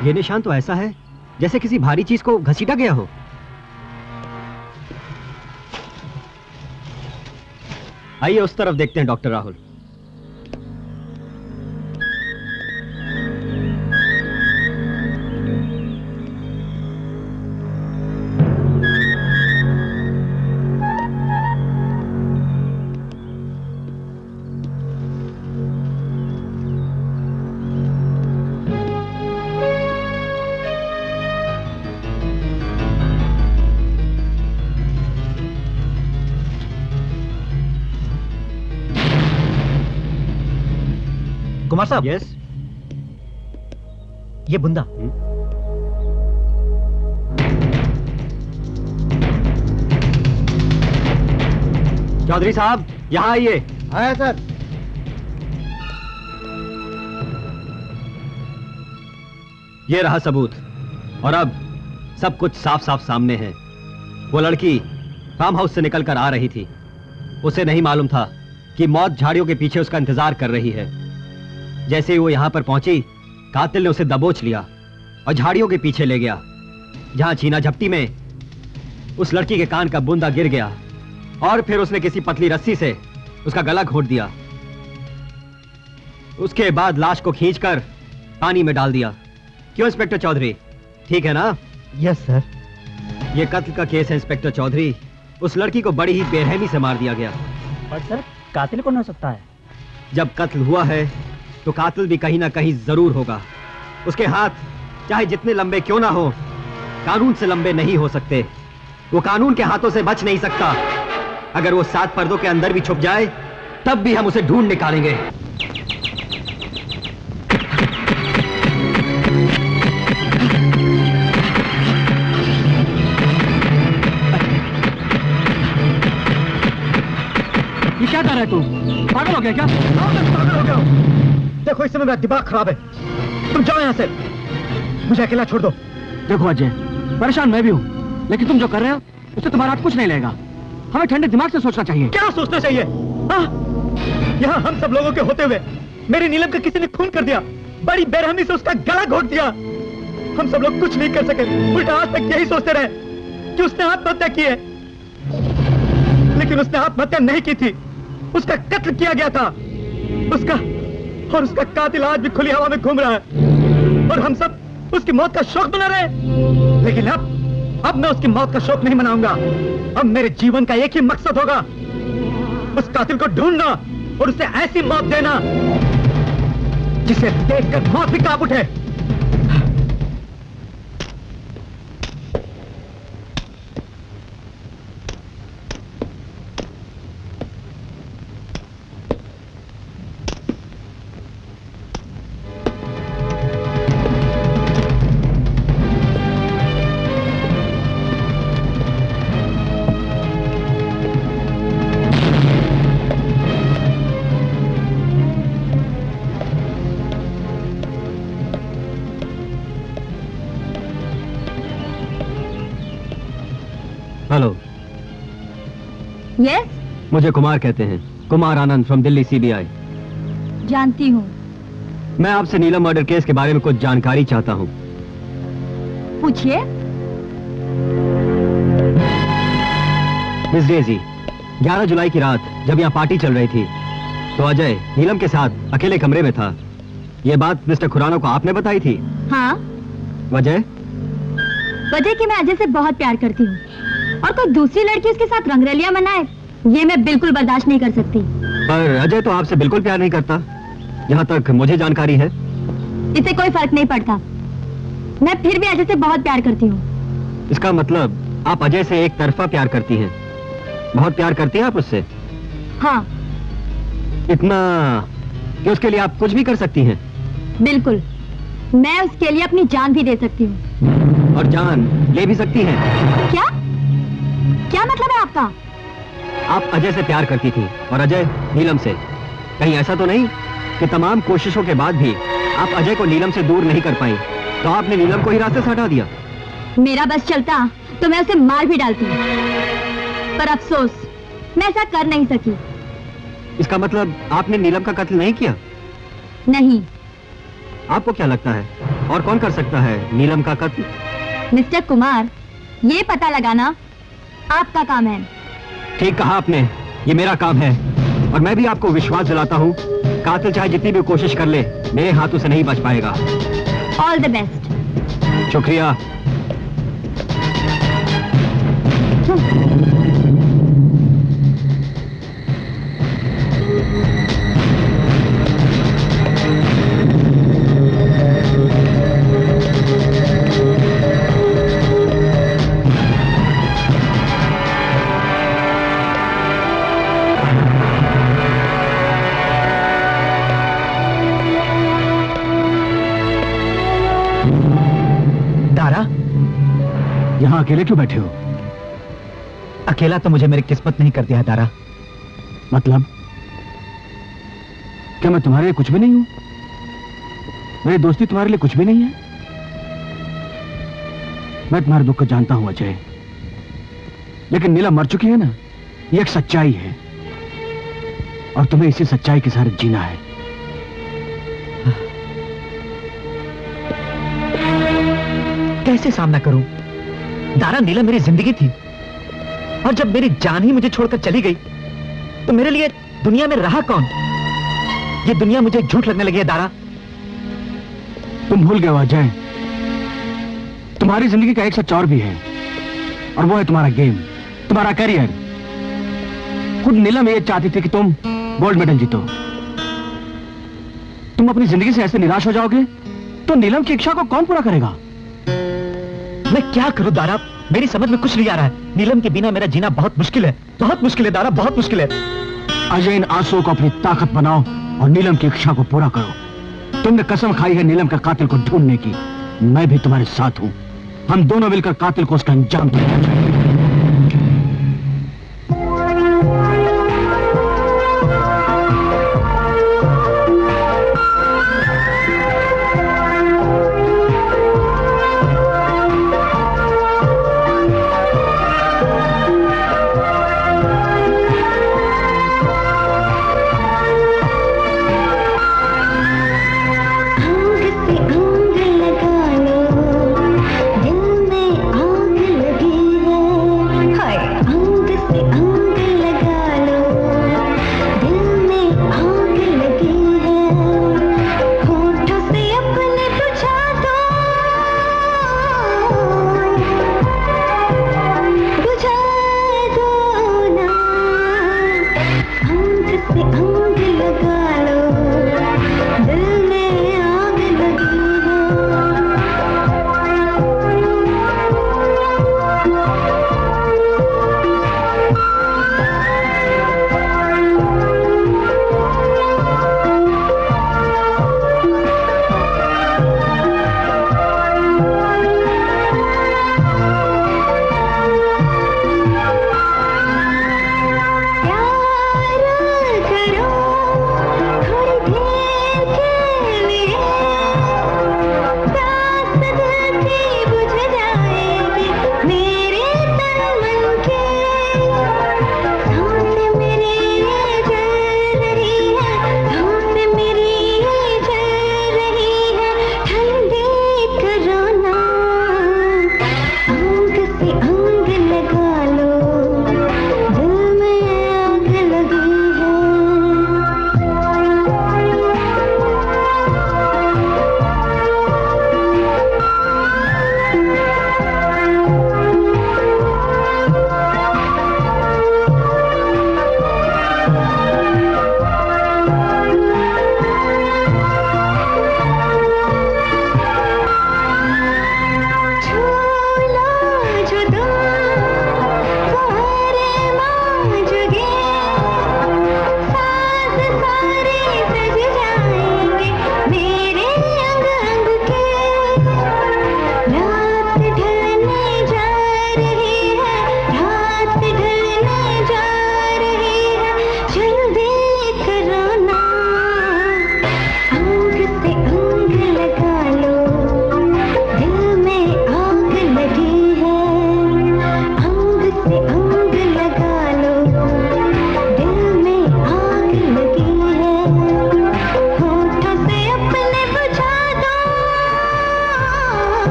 ये निशान तो ऐसा है जैसे किसी भारी चीज को घसीटा गया हो। आइए उस तरफ देखते हैं डॉक्टर राहुल। कुमार साहब। यस। ये बुंदा। चौधरी साहब, यहाँ आइए। आया सर। ये रहा सबूत, और अब सब कुछ साफ साफ सामने है। वो लड़की फार्म हाउस से निकलकर आ रही थी। उसे नहीं मालूम था कि मौत झाड़ियों के पीछे उसका इंतजार कर रही है। जैसे ही वो यहां पर पहुंची, कातिल ने उसे दबोच लिया और झाड़ियों के पीछे ले गया, जहां छीना झपटी में उस लड़की के कान का बूंदा गिर गया, और फिर उसने किसी पतली रस्सी से उसका गला घोंट दिया। उसके बाद लाश को खींचकर पानी में डाल दिया। क्यों इंस्पेक्टर चौधरी, ठीक है ना? Yes sir. यह कत्ल का केस है इंस्पेक्टर चौधरी। उस लड़की को बड़ी ही बेरहमी से मार दिया गया। पर सर, कातिल कौन हो सकता है? जब कत्ल हुआ है तो कातिल भी कहीं ना कहीं जरूर होगा। उसके हाथ चाहे जितने लंबे क्यों ना हो, कानून से लंबे नहीं हो सकते। वो कानून के हाथों से बच नहीं सकता। अगर वो 7 पर्दों के अंदर भी छुप जाए, तब भी हम उसे ढूंढ निकालेंगे। ये क्या कर रहा है तू? पागल हो गया क्या? पागल हो गया हूं। देखो, इस समय मेरा दिमाग खराब है। तुम जाओ यहाँ से, मुझे अकेला छोड़ दो। देखो अजय, परेशान मैं भी हूँ, लेकिन तुम जो कर रहे हो उससे तुम्हारा हाथ कुछ नहीं लगेगा। हमें ठंडे दिमाग से सोचना चाहिए। क्या सोचना चाहिए? यहाँ हम सब लोगों के होते हुए मेरी नीलम का किसी ने खून कर दिया, बड़ी बेरहमी से उसका गला घोंट दिया। हम सब लोग कुछ नहीं कर सके, उल्टा आज तक यही सोचते रहे कि उसने आत्महत्या की है। लेकिन उसने आत्महत्या नहीं की थी, उसका कत्ल किया गया था। उसका कातिल आज भी खुली हवा में घूम रहा है, और हम सब उसकी मौत का शौक मना रहे हैं। लेकिन अब मैं उसकी मौत का शौक नहीं मनाऊंगा। अब मेरे जीवन का एक ही मकसद होगा, उस कातिल को ढूंढना और उसे ऐसी मौत देना जिसे देखकर मौत भी कांप उठे। हेलो। यस, मुझे कुमार कहते हैं, कुमार आनंद फ्रॉम दिल्ली सीबीआई। जानती हूँ। मैं आपसे नीलम मर्डर केस के बारे में कुछ जानकारी चाहता हूँ। पूछिए। मिस डेजी, 11 जुलाई की रात जब यहाँ पार्टी चल रही थी तो अजय नीलम के साथ अकेले कमरे में था। ये बात मिस्टर खुराना को आपने बताई थी? हाँ। वजह कि मैं अजय से बहुत प्यार करती हूँ, और कोई दूसरी लड़की उसके साथ रंगरलिया मनाए, ये मैं बिल्कुल बर्दाश्त नहीं कर सकती। पर अजय तो आपसे बिल्कुल प्यार नहीं करता, जहाँ तक मुझे जानकारी है। इससे कोई फर्क नहीं पड़ता, मैं फिर भी अजय से बहुत प्यार करती हूँ। इसका मतलब आप अजय से एक तरफा प्यार करती हैं? बहुत प्यार करती हैं आप उससे? हाँ। इतना कि उसके लिए आप कुछ भी कर सकती हैं? बिल्कुल, मैं उसके लिए अपनी जान भी दे सकती हूँ। और जान ले भी सकती हैं। क्या क्या मतलब है आपका? आप अजय से प्यार करती थी और अजय नीलम से। कहीं ऐसा तो नहीं कि तमाम कोशिशों के बाद भी आप अजय को नीलम से दूर नहीं कर पाई, तो आपने नीलम को ही रास्ते से हटा दिया? मेरा बस चलता तो मैं उसे मार भी डालती, पर अफसोस मैं ऐसा कर नहीं सकी। इसका मतलब आपने नीलम का कत्ल नहीं किया? नहीं। आपको क्या लगता है और कौन कर सकता है नीलम का कत्ल? मिस्टर कुमार, ये पता लगाना आपका काम है। ठीक कहा आपने, ये मेरा काम है और मैं भी आपको विश्वास दिलाता हूँ, कातिल चाहे जितनी भी कोशिश कर ले, मेरे हाथों से नहीं बच पाएगा। All the best. शुक्रिया। यहाँ अकेले क्यों बैठे हो? अकेला तो मुझे मेरी किस्मत नहीं कर दिया दारा। मतलब क्या मैं तुम्हारे लिए कुछ भी नहीं हूं? मेरी दोस्ती तुम्हारे लिए कुछ भी नहीं है? मैं तुम्हारे दुख को जानता हूं अजय, लेकिन नीला मर चुकी है ना, ये एक सच्चाई है और तुम्हें इसी सच्चाई के साथ जीना है। कैसे सामना करूं? दारा, नीलम मेरी जिंदगी थी और जब मेरी जान ही मुझे छोड़कर चली गई तो मेरे लिए दुनिया में रहा कौन? ये दुनिया मुझे झूठ लगने लगी है दारा। तुम भूल गए हो अजय, तुम्हारी जिंदगी का एक सच और भी है और वो है तुम्हारा गेम, तुम्हारा करियर। खुद नीलम ये चाहती थी कि तुम गोल्ड मेडल जीतो। तुम अपनी जिंदगी से ऐसे निराश हो जाओगे तो नीलम की इच्छा को कौन पूरा करेगा? मैं क्या करूं दारा, मेरी समझ में कुछ नहीं आ रहा है। नीलम के बिना मेरा जीना बहुत मुश्किल है, बहुत मुश्किल है दारा, बहुत मुश्किल है। अजय, इन आंसुओं को अपनी ताकत बनाओ और नीलम की इच्छा को पूरा करो। तुमने कसम खाई है नीलम का कातिल को ढूंढने की, मैं भी तुम्हारे साथ हूं। हम दोनों मिलकर कातिल को उसका अंजाम देंगे। दिल में आग लगी है।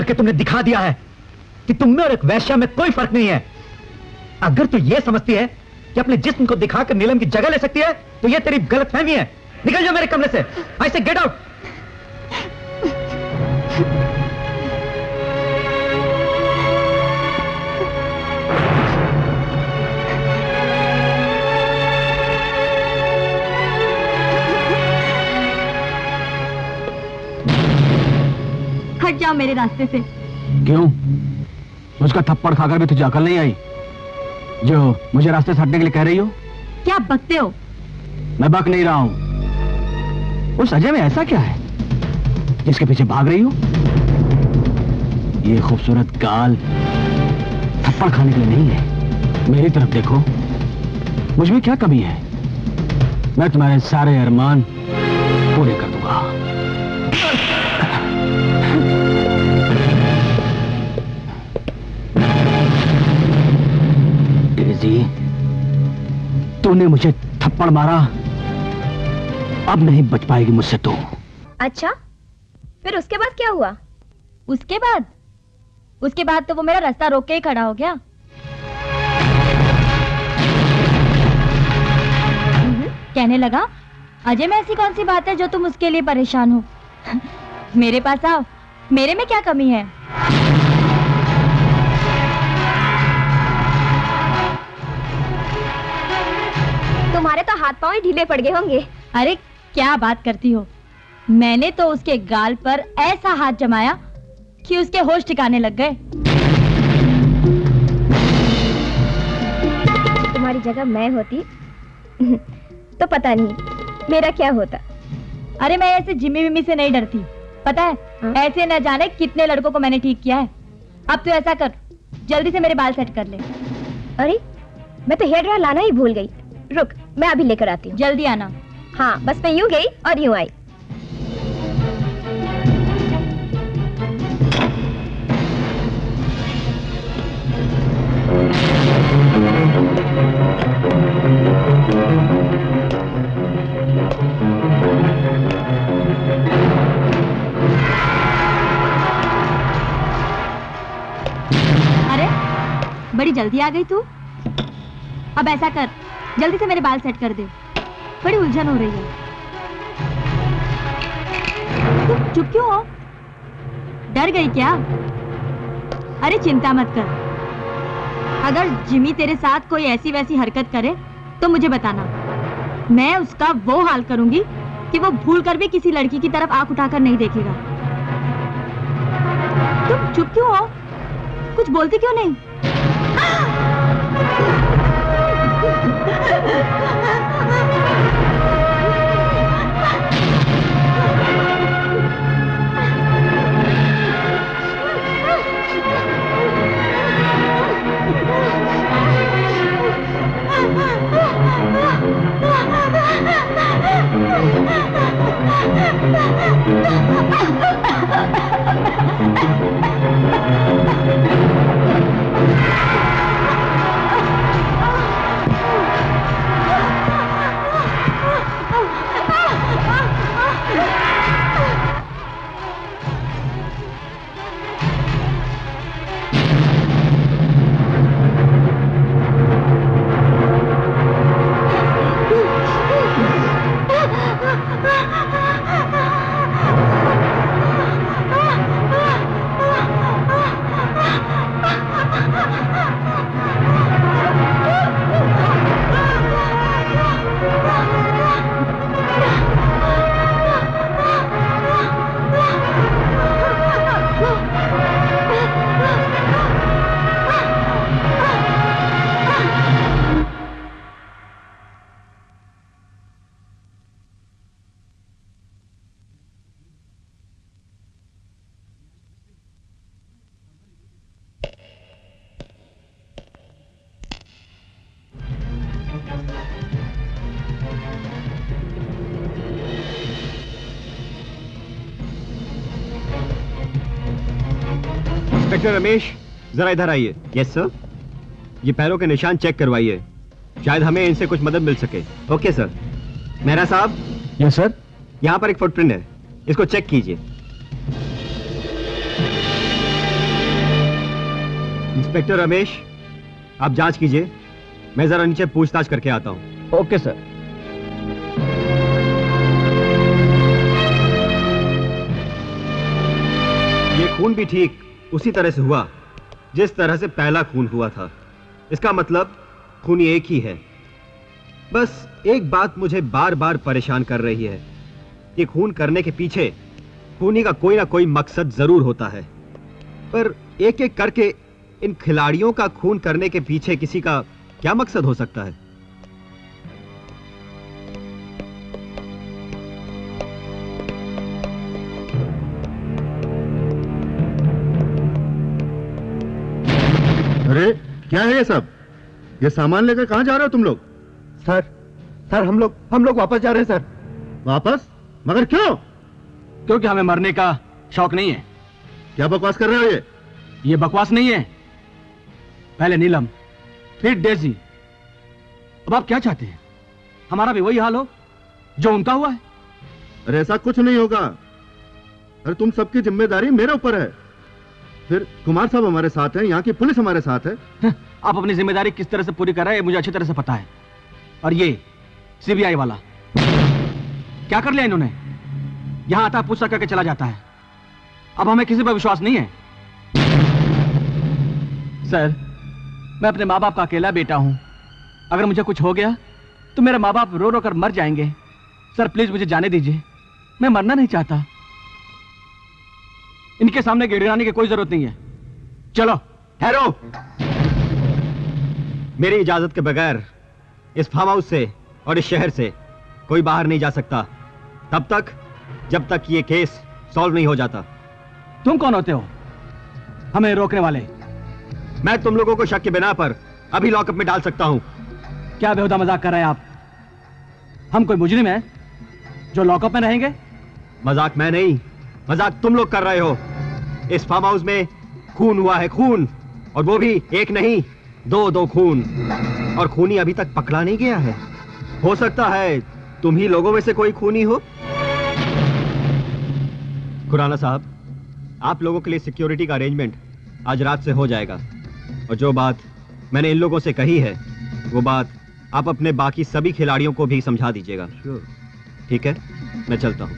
करके तुमने दिखा दिया है कि तुम में और एक वैश्या में कोई फर्क नहीं है। अगर तू ये समझती है कि अपने जिस्म को दिखाकर नीलम की जगह ले सकती है तो ये तेरी गलतफहमी है। निकल जाओ मेरे कमरे से। आई से गेट आउट। हट जाओ मेरे रास्ते से। क्यों? उसका थप्पड़ खाकर भी तुझे अकल नहीं आई जो मुझे रास्ते से हटने के लिए कह रही हो? क्या बकते हो? मैं बक नहीं रहा हूं। उस अजय में ऐसा क्या है जिसके पीछे भाग रही हो? ये खूबसूरत गाल थप्पड़ खाने के लिए नहीं है। मेरी तरफ देखो, मुझ में क्या कमी है? मैं तुम्हारे सारे अरमान पूरे कर दूंगा। डेज़ी, तूने मुझे थप्पड़ मारा, अब नहीं बच पाएगी मुझसे तू। अच्छा, फिर उसके बाद क्या हुआ? उसके बाद तो वो मेरा रास्ता रोक के ही खड़ा हो गया। कहने लगा, अजय में ऐसी कौन सी बात है जो तुम उसके लिए परेशान हो? मेरे पास आओ, मेरे में क्या कमी है? तुम्हारे तो हाथ पांव ही ढीले पड़ गए होंगे। अरे क्या बात करती हो, मैंने तो उसके गाल पर ऐसा हाथ जमाया कि उसके होश ठिकाने लग गए। तुम्हारी जगह मैं होती तो पता नहीं मेरा क्या होता। अरे मैं ऐसे जिम्मी विम्मी से नहीं डरती, पता है? ऐसे न जाने कितने लड़कों को मैंने ठीक किया है। अब तो ऐसा कर, जल्दी से मेरे बाल सेट कर ले। अरे मैं तो हेयर ड्रायर लाना ही भूल गई। रुक, मैं अभी लेकर आती हूँ। जल्दी आना। हाँ, बस मैं यूं गई और यूं आई। अरे बड़ी जल्दी आ गई तू। अब ऐसा कर, जल्दी से मेरे बाल सेट कर दे, बड़ी उलझन हो रही है। तुम चुप क्यों हो? डर गई क्या? अरे चिंता मत कर, अगर जिमी तेरे साथ कोई ऐसी वैसी हरकत करे तो मुझे बताना। मैं उसका वो हाल करूंगी कि वो भूल कर भी किसी लड़की की तरफ आंख उठाकर नहीं देखेगा। तुम चुप क्यों हो? कुछ बोलती क्यों नहीं? इंस्पेक्टर रमेश, जरा इधर आइए। Yes sir. ये पैरों के निशान चेक करवाइए, शायद हमें इनसे कुछ मदद मिल सके। Okay sir. मेहरा साहब। Yes sir. यहाँ पर एक फुटप्रिंट है, इसको चेक कीजिए। इंस्पेक्टर रमेश, आप जांच कीजिए, मैं जरा नीचे पूछताछ करके आता हूं। Okay sir. ये खून भी ठीक उसी तरह से हुआ जिस तरह से पहला खून हुआ था। इसका मतलब खूनी एक ही है। बस एक बात मुझे बार बार परेशान कर रही है कि खून करने के पीछे खूनी का कोई ना कोई मकसद जरूर होता है, पर एक एक करके इन खिलाड़ियों का खून करने के पीछे किसी का क्या मकसद हो सकता है? अरे क्या है ये सब? ये सामान लेकर कहां जा रहे हो तुम लोग? सर हम लोग वापस जा रहे हैं सर। वापस? मगर क्यों? क्योंकि हमें मरने का शौक नहीं है। क्या बकवास कर रहे हो? ये बकवास नहीं है। पहले नीलम, फिर डेजी। अब आप क्या चाहते हैं? हमारा भी वही हाल हो जो उनका हुआ है? अरे ऐसा कुछ नहीं होगा। अरे तुम सबकी जिम्मेदारी मेरे ऊपर है। फिर कुमार साहब हमारे साथ हैं, यहाँ की पुलिस हमारे साथ है। आप अपनी जिम्मेदारी किस तरह से पूरी कर रहे हैं मुझे अच्छी तरह से पता है। और ये सीबीआई वाला क्या कर लिया इन्होंने? यहां आता पूछता करके चला जाता है। अब हमें किसी पर विश्वास नहीं है। सर, मैं अपने माँ बाप का अकेला बेटा हूं। अगर मुझे कुछ हो गया तो मेरे माँ बाप रो रो कर मर जाएंगे। सर प्लीज मुझे जाने दीजिए, मैं मरना नहीं चाहता। इनके सामने गिड़गिड़ाने की कोई जरूरत नहीं है। चलो। ठहरो। मेरी इजाजत के बगैर इस फार्म हाउस से और इस शहर से कोई बाहर नहीं जा सकता तब तक जब तक ये केस सॉल्व नहीं हो जाता। तुम कौन होते हो हमें रोकने वाले? मैं तुम लोगों को शक के बिना पर अभी लॉकअप में डाल सकता हूं। क्या बेहुदा मजाक कर रहे हैं आप? हम कोई मुजरिम हैं जो लॉकअप में रहेंगे? मजाक मैं नहीं, मजाक तुम लोग कर रहे हो। इस फार्म हाउस में खून हुआ है, खून, और वो भी एक नहीं, दो खून, और खूनी अभी तक पकड़ा नहीं गया है। हो सकता है तुम ही लोगों में से कोई खूनी हो। खुराना साहब, आप लोगों के लिए सिक्योरिटी का अरेंजमेंट आज रात से हो जाएगा, और जो बात मैंने इन लोगों से कही है वो बात आप अपने बाकी सभी खिलाड़ियों को भी समझा दीजिएगा। ठीक है, मैं चलता हूं।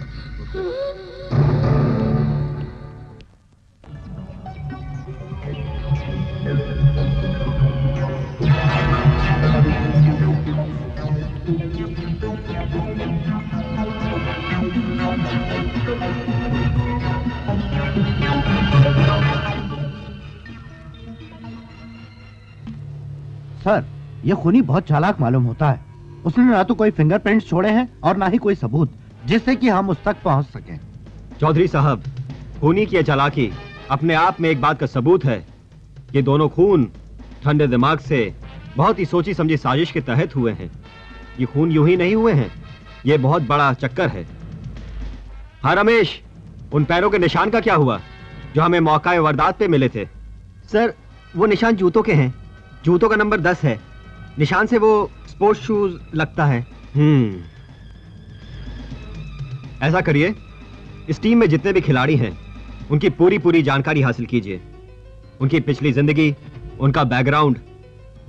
सर, ये खूनी बहुत चालाक मालूम होता है। उसने ना तो कोई फिंगरप्रिंट्स छोड़े हैं और ना ही कोई सबूत जिससे कि हम उस तक पहुंच सकें। चौधरी साहब, खूनी की चालाकी अपने आप में एक बात का सबूत है। ये दोनों खून ठंडे दिमाग से बहुत ही सोची समझी साजिश के तहत हुए हैं। ये खून यूं ही नहीं हुए हैं, ये बहुत बड़ा चक्कर है। हाँ रमेश, उन पैरों के निशान का क्या हुआ जो हमें मौका वारदात पे मिले थे? सर, वो निशान जूतों के हैं। जूतों का नंबर 10 है। निशान से वो स्पोर्ट्स शूज लगता है। ऐसा करिए, इस टीम में जितने भी खिलाड़ी हैं उनकी पूरी जानकारी हासिल कीजिए। उनकी पिछली जिंदगी, उनका बैकग्राउंड,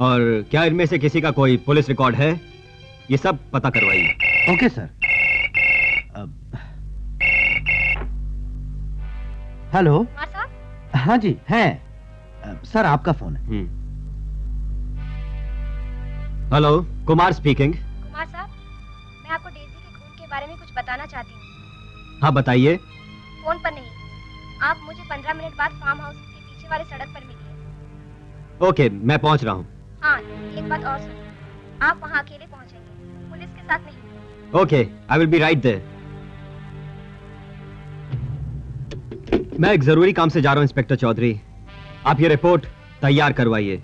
और क्या इनमें से किसी का कोई पुलिस रिकॉर्ड है, ये सब पता करवाइए। Okay sir. हेलो। हाँ जी, है सर, आपका फोन है। Hello, Kumar speaking. कुमार साहब, मैं आपको डेजी के खून के बारे में कुछ बताना चाहती हूँ। हाँ बताइए। फोन पर नहीं, आप मुझे 15 मिनट बाद फार्म हाउस के पीछे वाले सड़क पर मिलिए। ओके, मैं पहुंच रहा हूँ। हाँ, एक बात और सुनिए, आप वहाँ अकेले पहुँचेंगे, पुलिस के साथ नहीं। Okay, I will be right there. मैं एक जरूरी काम से जा रहा हूँ इंस्पेक्टर चौधरी। आप ये रिपोर्ट तैयार करवाइए।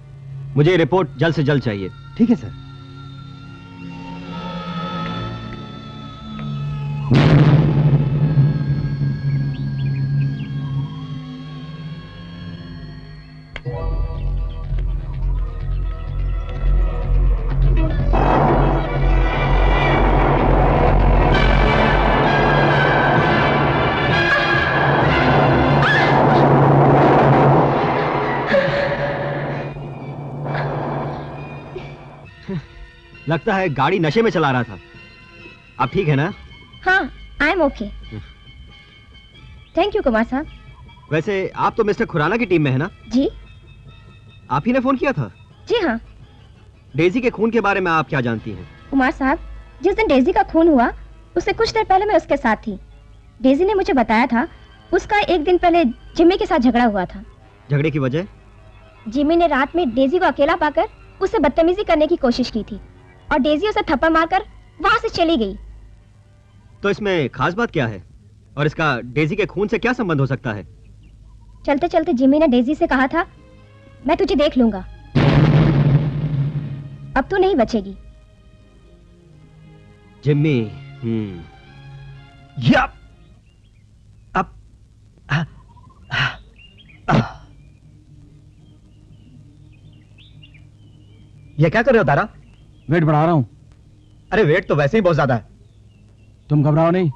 मुझे ये रिपोर्ट जल्द से जल्द चाहिए। ठीक है सर। लगता है गाड़ी नशे में चला रहा था। आप ठीक है ना? हाँ, I am okay. Thank you Kumar साहब। वैसे आप तो मिस्टर खुराना की टीम में है ना? जी। आप ही ने फोन किया था? जी हाँ। डेजी के खून के बारे में आप क्या जानती हैं? कुमार साहब, जिस दिन डेजी का खून हुआ उससे कुछ देर पहले मैं उसके साथ थी। डेजी ने मुझे बताया था उसका एक दिन पहले जिम्मी के साथ झगड़ा हुआ था। झगड़े की वजह? जिम्मी ने रात में डेजी को अकेला पाकर उससे बदतमीजी करने की कोशिश की थी और डेजी उसे थप्पड़ मारकर वहां से चली गई। तो इसमें खास बात क्या है और इसका डेजी के खून से क्या संबंध हो सकता है? चलते चलते जिम्मी ने डेजी से कहा था, मैं तुझे देख लूंगा, अब तू नहीं बचेगी। जिम्मी। या अब ये क्या कर रहे हो तारा? वेट बढ़ा रहा हूं। अरे वेट तो वैसे ही बहुत ज्यादा है। तुम घबराओ नहीं,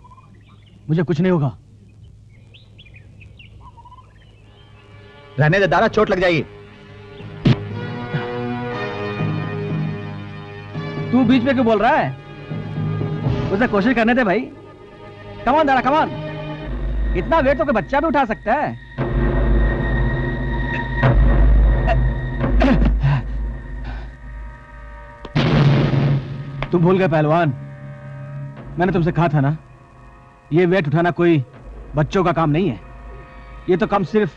मुझे कुछ नहीं होगा। रहने दे दारा, चोट लग जाएगी। तू बीच में क्यों बोल रहा है? उसे कोशिश करने दे भाई। कमान दारा कमान, इतना वेट तो कोई बच्चा भी उठा सकता है। तुम भूल गए पहलवान, मैंने तुमसे कहा था ना, ये वेट उठाना कोई बच्चों का काम नहीं है। ये तो काम सिर्फ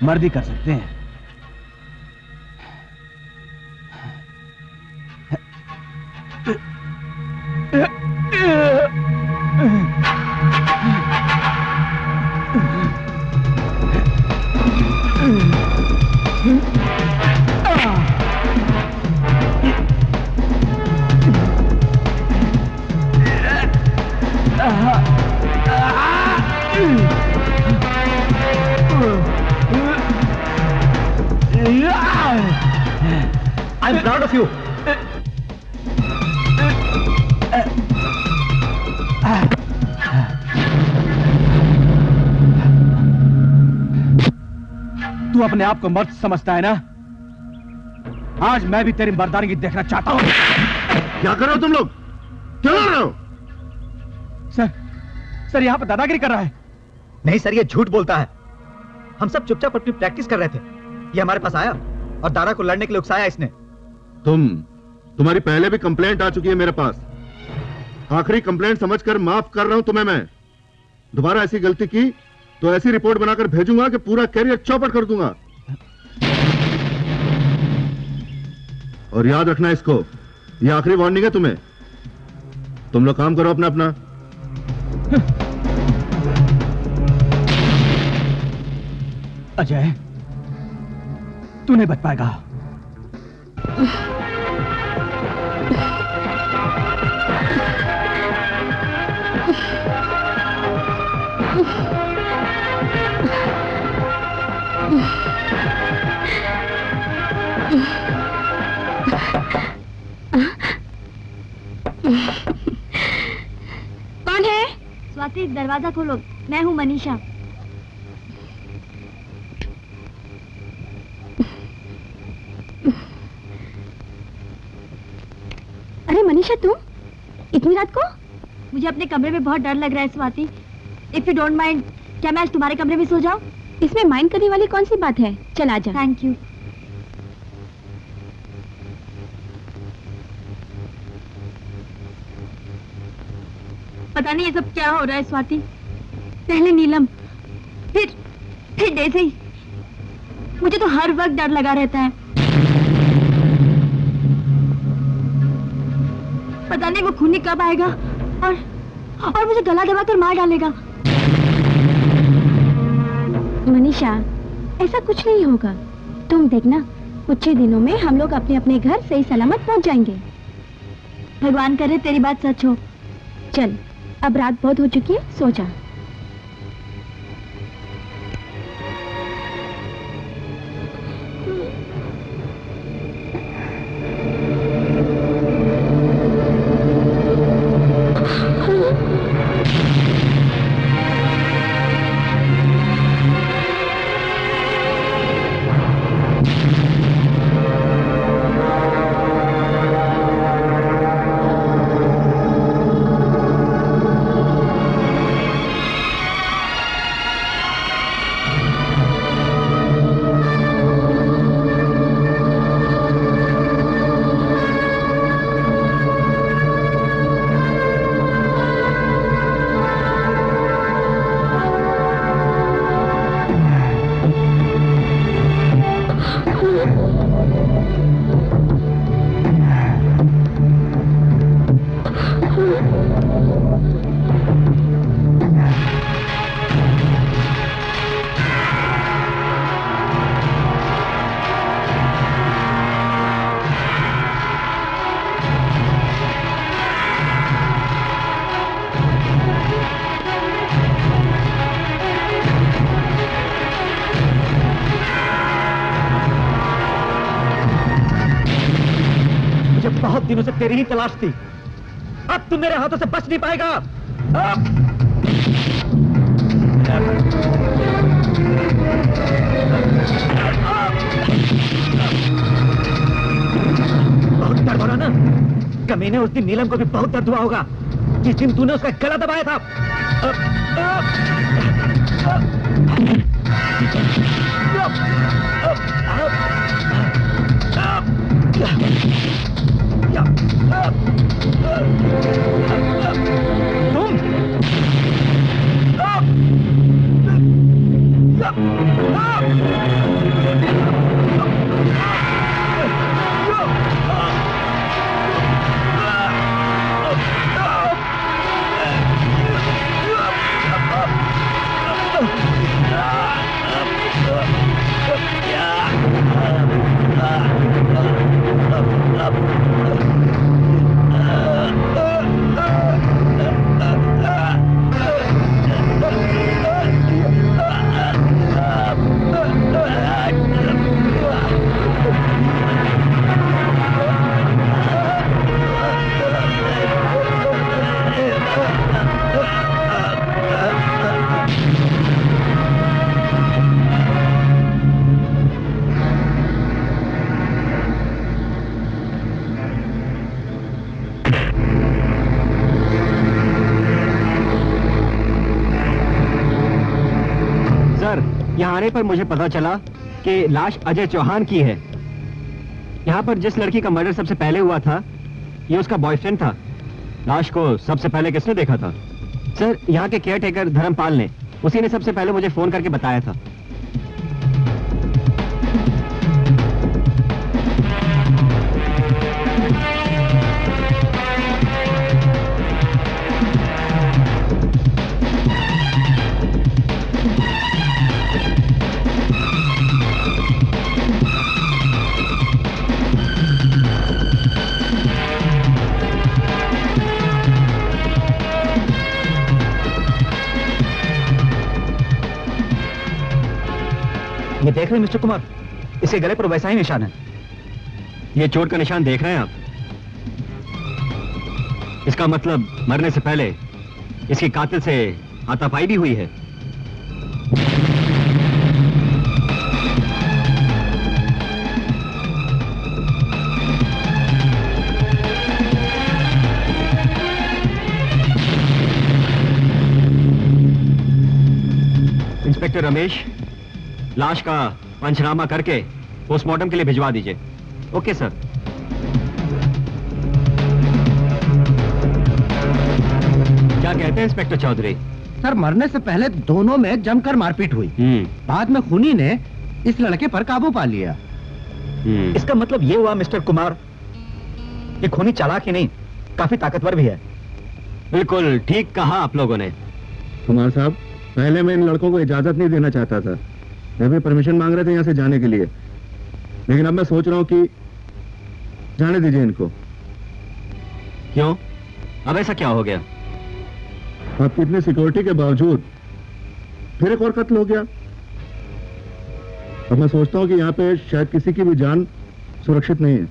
मर्द ही कर सकते हैं। I'm proud of you. तू अपने आप को मर्द समझता है ना? आज मैं भी तेरी मर्दानगी देखना चाहता हूं। क्या कर रहे हो तुम लोग? क्या कर रहे हो? सर यहां पर दादागिरी कर रहा है। नहीं सर, ये झूठ बोलता है। हम सब चुपचाप अपनी प्रैक्टिस कर रहे थे, ये हमारे पास आया और दारा को लड़ने के लिए उकसाया इसने। तुम्हारी पहले भी कंप्लेंट आ चुकी है मेरे पास। आखिरी कंप्लेंट समझकर माफ कर रहा हूं तुम्हें मैं। दोबारा ऐसी गलती की तो ऐसी रिपोर्ट बनाकर भेजूंगा कि पूरा कैरियर चौपट कर दूंगा। और याद रखना इसको, ये आखिरी वार्निंग है तुम्हें। तुम लोग काम करो अपना अपना। अजय, तू नहीं बच पाएगा। कौन है? स्वाति, दरवाजा खोलो, मैं हूँ मनीषा। अरे मनीषा, तुम इतनी रात को? मुझे अपने कमरे में बहुत डर लग रहा है Swati. If you don't mind, क्या मैं आज तुम्हारे कमरे में सो जाऊं? इसमें माइंड करने वाली कौन सी बात है? चल आजा। Thank you. पता नहीं ये सब क्या हो रहा है स्वाति। पहले नीलम, फिर डेज़ी। मुझे तो हर वक्त डर लगा रहता है। पता नहीं वो खूनी कब आएगा और मुझे गला दबाकर मार डालेगा। मनीषा, ऐसा कुछ नहीं होगा, तुम देखना, कुछ ही दिनों में हम लोग अपने अपने घर सही सलामत पहुंच जाएंगे। भगवान करे तेरी बात सच हो। चल, अब रात बहुत हो चुकी है, सो जा। दिनों से तेरी ही तलाश थी। अब तू मेरे हाथों से बच नहीं पाएगा। बहुत दर्द हो रहा ना? कमीने उस दिन नीलम को भी बहुत दर्द हुआ होगा जिस दिन तूने उसका गला दबाया था। यहाँ आने पर मुझे पता चला कि लाश अजय चौहान की है। यहाँ पर जिस लड़की का मर्डर सबसे पहले हुआ था ये उसका बॉयफ्रेंड था। लाश को सबसे पहले किसने देखा था? सर, यहाँ के केयरटेकर धर्मपाल ने। उसी ने सबसे पहले मुझे फोन करके बताया था। ये देख रहे हैं मिस्टर कुमार, इसके गले पर वैसा ही निशान है। ये चोट का निशान देख रहे हैं आप? इसका मतलब मरने से पहले इसकी कातिल से हाथापाई भी हुई है। इंस्पेक्टर रमेश, लाश का पंचनामा करके पोस्टमार्टम के लिए भिजवा दीजिए। Okay sir. क्या कहते हैं इंस्पेक्टर चौधरी? सर, मरने से पहले दोनों में जमकर मारपीट हुई। बाद में खूनी ने इस लड़के पर काबू पा लिया। इसका मतलब ये हुआ मिस्टर कुमार, ये खूनी चालाक ही नहीं, काफी ताकतवर भी है। बिल्कुल ठीक कहा आप लोगों ने। कुमार साहब, पहले मैं इन लड़कों को इजाजत नहीं देना चाहता था। मैं भी परमिशन मांग रहे थे यहाँ से जाने के लिए, लेकिन अब मैं सोच रहा हूँ कि जाने दीजिए इनको। क्यों? अब ऐसा क्या हो गया? आपकी इतनी सिक्योरिटी के बावजूद फिर एक और कत्ल हो गया। अब मैं सोचता हूँ कि यहाँ पे शायद किसी की भी जान सुरक्षित नहीं है।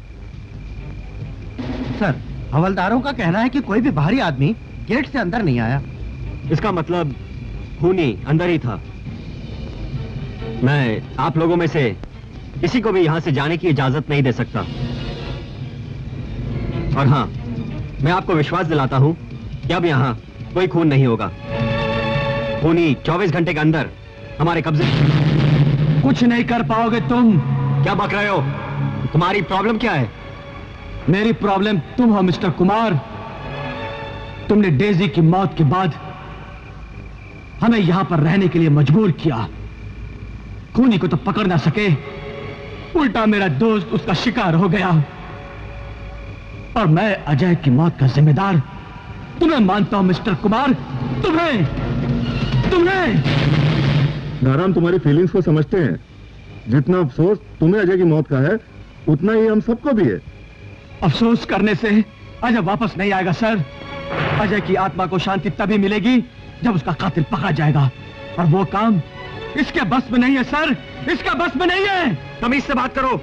सर, हवलदारों का कहना है कि कोई भी बाहरी आदमी गेट से अंदर नहीं आया। इसका मतलब खूनी अंदर ही था। मैं आप लोगों में से किसी को भी यहां से जाने की इजाजत नहीं दे सकता। और हां, मैं आपको विश्वास दिलाता हूं कि अब यहां कोई खून नहीं होगा। खूनी 24 घंटे के अंदर हमारे कब्जे। कुछ नहीं कर पाओगे तुम। क्या बक रहे हो? तुम्हारी प्रॉब्लम क्या है? मेरी प्रॉब्लम तुम हो मिस्टर कुमार। तुमने डेजी की मौत के बाद हमें यहां पर रहने के लिए मजबूर किया। खूनी को तो पकड़ ना सके, उल्टा मेरा दोस्त उसका शिकार हो गया। और मैं अजय की मौत का जिम्मेदार तुम्हें मानता हूं मिस्टर कुमार। तुम्हें नारायण, तुम्हारी फीलिंग्स को समझते हैं। जितना अफसोस तुम्हें अजय की मौत का है, उतना ही हम सबको भी है। अफसोस करने से अजय वापस नहीं आएगा सर। अजय की आत्मा को शांति तभी मिलेगी जब उसका कातिल पकड़ा जाएगा, और वो काम इसके बस में नहीं है सर, इसका बस में नहीं है। तमीज से बात करो।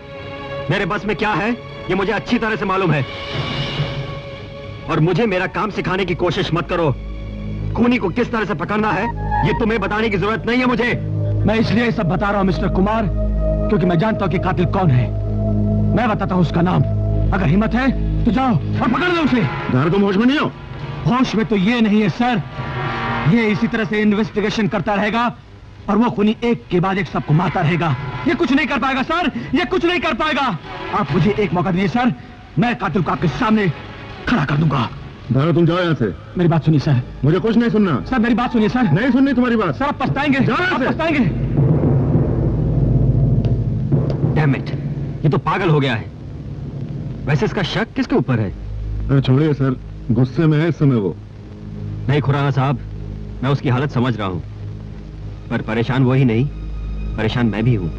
मेरे बस में क्या है ये मुझे अच्छी तरह से मालूम है। और मुझे मेरा काम सिखाने की कोशिश मत करो। खूनी को किस तरह से पकड़ना है ये तुम्हें बताने की जरूरत नहीं है मुझे। मैं इसलिए सब बता रहा हूं मिस्टर कुमार, क्योंकि मैं जानता हूं कि कातिल कौन है। मैं बताता हूं उसका नाम। अगर हिम्मत है तो जाओ और पकड़ लो उसे। दारू, तुम होश में नहीं हो? होश में तो ये नहीं है सर, ये इसी तरह से इन्वेस्टिगेशन करता रहेगा और वो खूनी एक के बाद एक सबको मारता रहेगा। ये कुछ नहीं कर पाएगा सर, ये कुछ नहीं कर पाएगा। आप मुझे एक मौका दीजिए सर, मैं कातिल को आपके सामने खड़ा कर दूंगा। दारू, तुम जाओ यहाँ से। मेरी बात सुनिए सर। मुझे कुछ नहीं सुनना। सर मेरी बात सुनिए सर। नहीं सुननी तुम्हारी बात। सर आप पछताएंगे, जाओ यहाँ से। पछताएंगे। डैम इट, ये तो पागल हो गया है। वैसे इसका शक किसके ऊपर है? अरे छोड़िए सर, गुस्से में है इस समय वो। नहीं खुराना साहब, मैं उसकी हालत समझ रहा हूं, पर परेशान वो ही नहीं, परेशान मैं भी हूं।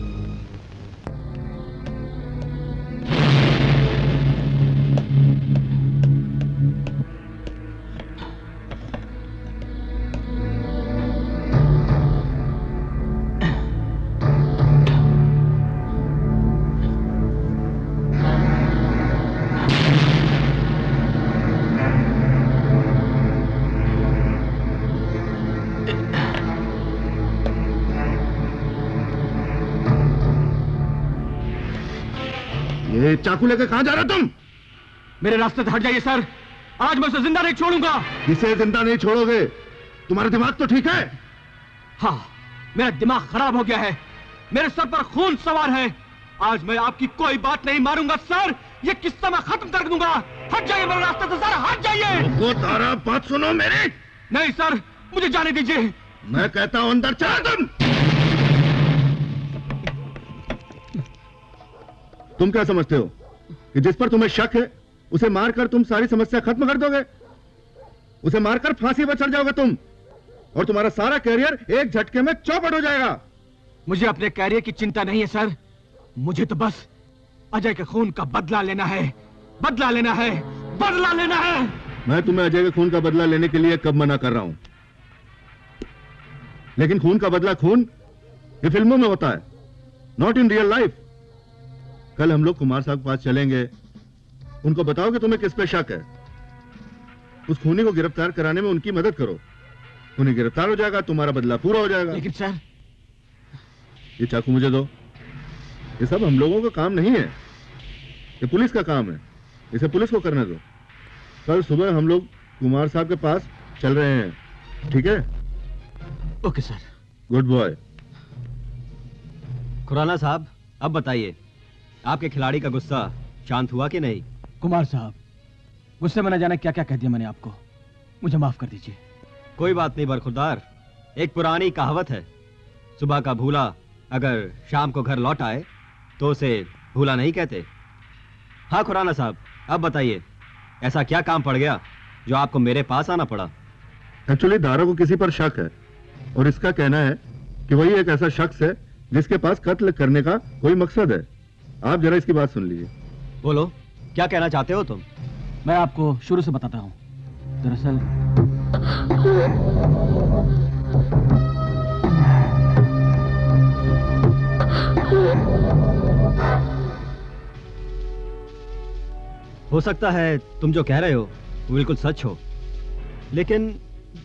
ये चाकू लेकर कहां जा रहे हो तुम? मेरे रास्ते से हट जाइए सर, आज मैं उसे जिंदा नहीं छोड़ूंगा। इसे जिंदा नहीं छोड़ोगे? तुम्हारा दिमाग तो ठीक है? हाँ, मेरा दिमाग खराब हो गया है, मेरे सर पर खून सवार है। आज मैं आपकी कोई बात नहीं मारूंगा सर, ये किस्सा मैं खत्म कर दूंगा। हट जाइए मेरे रास्ते से सर, हट जाइए। रुको तारा, बात सुनो मेरी। नहीं सर, मुझे जाने दीजिए। मैं कहता हूं अंदर चला। तुम क्या समझते हो कि जिस पर तुम्हें शक है उसे मारकर तुम सारी समस्या खत्म कर दोगे? उसे मारकर फांसी पर चढ़ जाओगे तुम, और तुम्हारा सारा कैरियर एक झटके में चौपट हो जाएगा। मुझे अपने कैरियर की चिंता नहीं है सर, मुझे तो बस अजय के खून का बदला लेना है, बदला लेना है, बदला लेना है। मैं तुम्हें अजय के खून का बदला लेने के लिए कब मना कर रहा हूं, लेकिन खून का बदला खून ये फिल्मों में होता है, नॉट इन रियल लाइफ। कल हम लोग कुमार साहब के पास चलेंगे, उनको बताओ कि तुम्हें किस पे शक है। उस खूनी को गिरफ्तार कराने में उनकी मदद करो। खूनी गिरफ्तार हो जाएगा, तुम्हारा बदला पूरा हो जाएगा। लेकिन सर, ये चाकू मुझे दो। ये सब हम लोगों का काम नहीं है, ये पुलिस का काम है, इसे पुलिस को करने दो। कल सुबह हम लोग कुमार साहब के पास चल रहे हैं, ठीक है? Okay sir. Good bye. Khurana साहब, अब बताइए, आपके खिलाड़ी का गुस्सा शांत हुआ कि नहीं? कुमार साहब, गुस्से में न जाने क्या क्या कह दिया मैंने आपको, मुझे माफ कर दीजिए। कोई बात नहीं बरखुरदार, एक पुरानी कहावत है, सुबह का भूला अगर शाम को घर लौट आए तो उसे भूला नहीं कहते। हाँ खुराना साहब, अब बताइए, ऐसा क्या काम पड़ गया जो आपको मेरे पास आना पड़ा? एक्चुअली दारा को किसी पर शक है, और इसका कहना है कि वही एक ऐसा शख्स है जिसके पास कत्ल करने का कोई मकसद है। आप जरा इसकी बात सुन लीजिए। बोलो, क्या कहना चाहते हो तुम? मैं आपको शुरू से बताता हूं। दरअसल हो सकता है तुम जो कह रहे हो वो बिल्कुल सच हो, लेकिन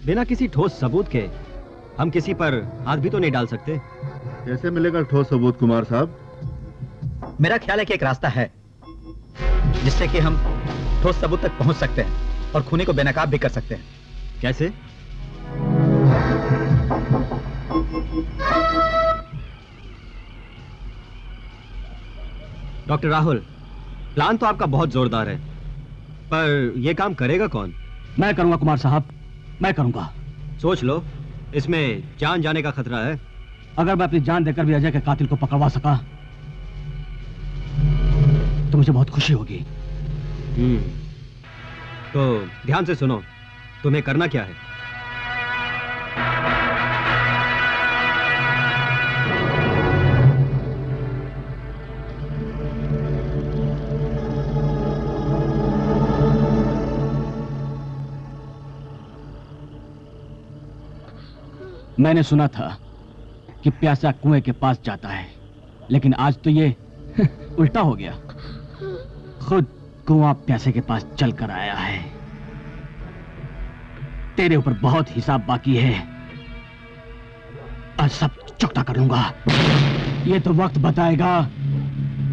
बिना किसी ठोस सबूत के हम किसी पर हाथ भी तो नहीं डाल सकते। कैसे मिलेगा ठोस सबूत कुमार साहब? मेरा ख्याल है कि एक रास्ता है जिससे कि हम ठोस सबूत तक पहुंच सकते हैं और खूनी को बेनकाब भी कर सकते हैं। कैसे? डॉक्टर राहुल, प्लान तो आपका बहुत जोरदार है, पर यह काम करेगा कौन? मैं करूंगा कुमार साहब, मैं करूंगा। सोच लो, इसमें जान जाने का खतरा है। अगर मैं अपनी जान देकर भी अजय के कातिल को पकड़वा सका तो मुझे बहुत खुशी होगी। तो ध्यान से सुनो, तुम्हें करना क्या है? मैंने सुना था कि प्यासा कुएं के पास जाता है, लेकिन आज तो ये उल्टा हो गया। खुद कुआं प्यासे के पास चल कर आया है। तेरे ऊपर बहुत हिसाब बाकी है। आज सब चुकता कर लूंगा। ये तो वक्त बताएगा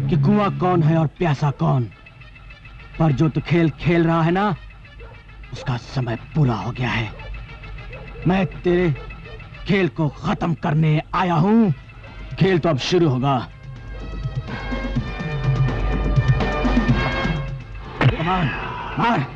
कि कुआं कौन है और प्यासा कौन। पर जो तू खेल खेल रहा है ना, उसका समय पूरा हो गया है। मैं तेरे खेल को खत्म करने आया हूं। खेल तो अब शुरू होगा। मार, मार।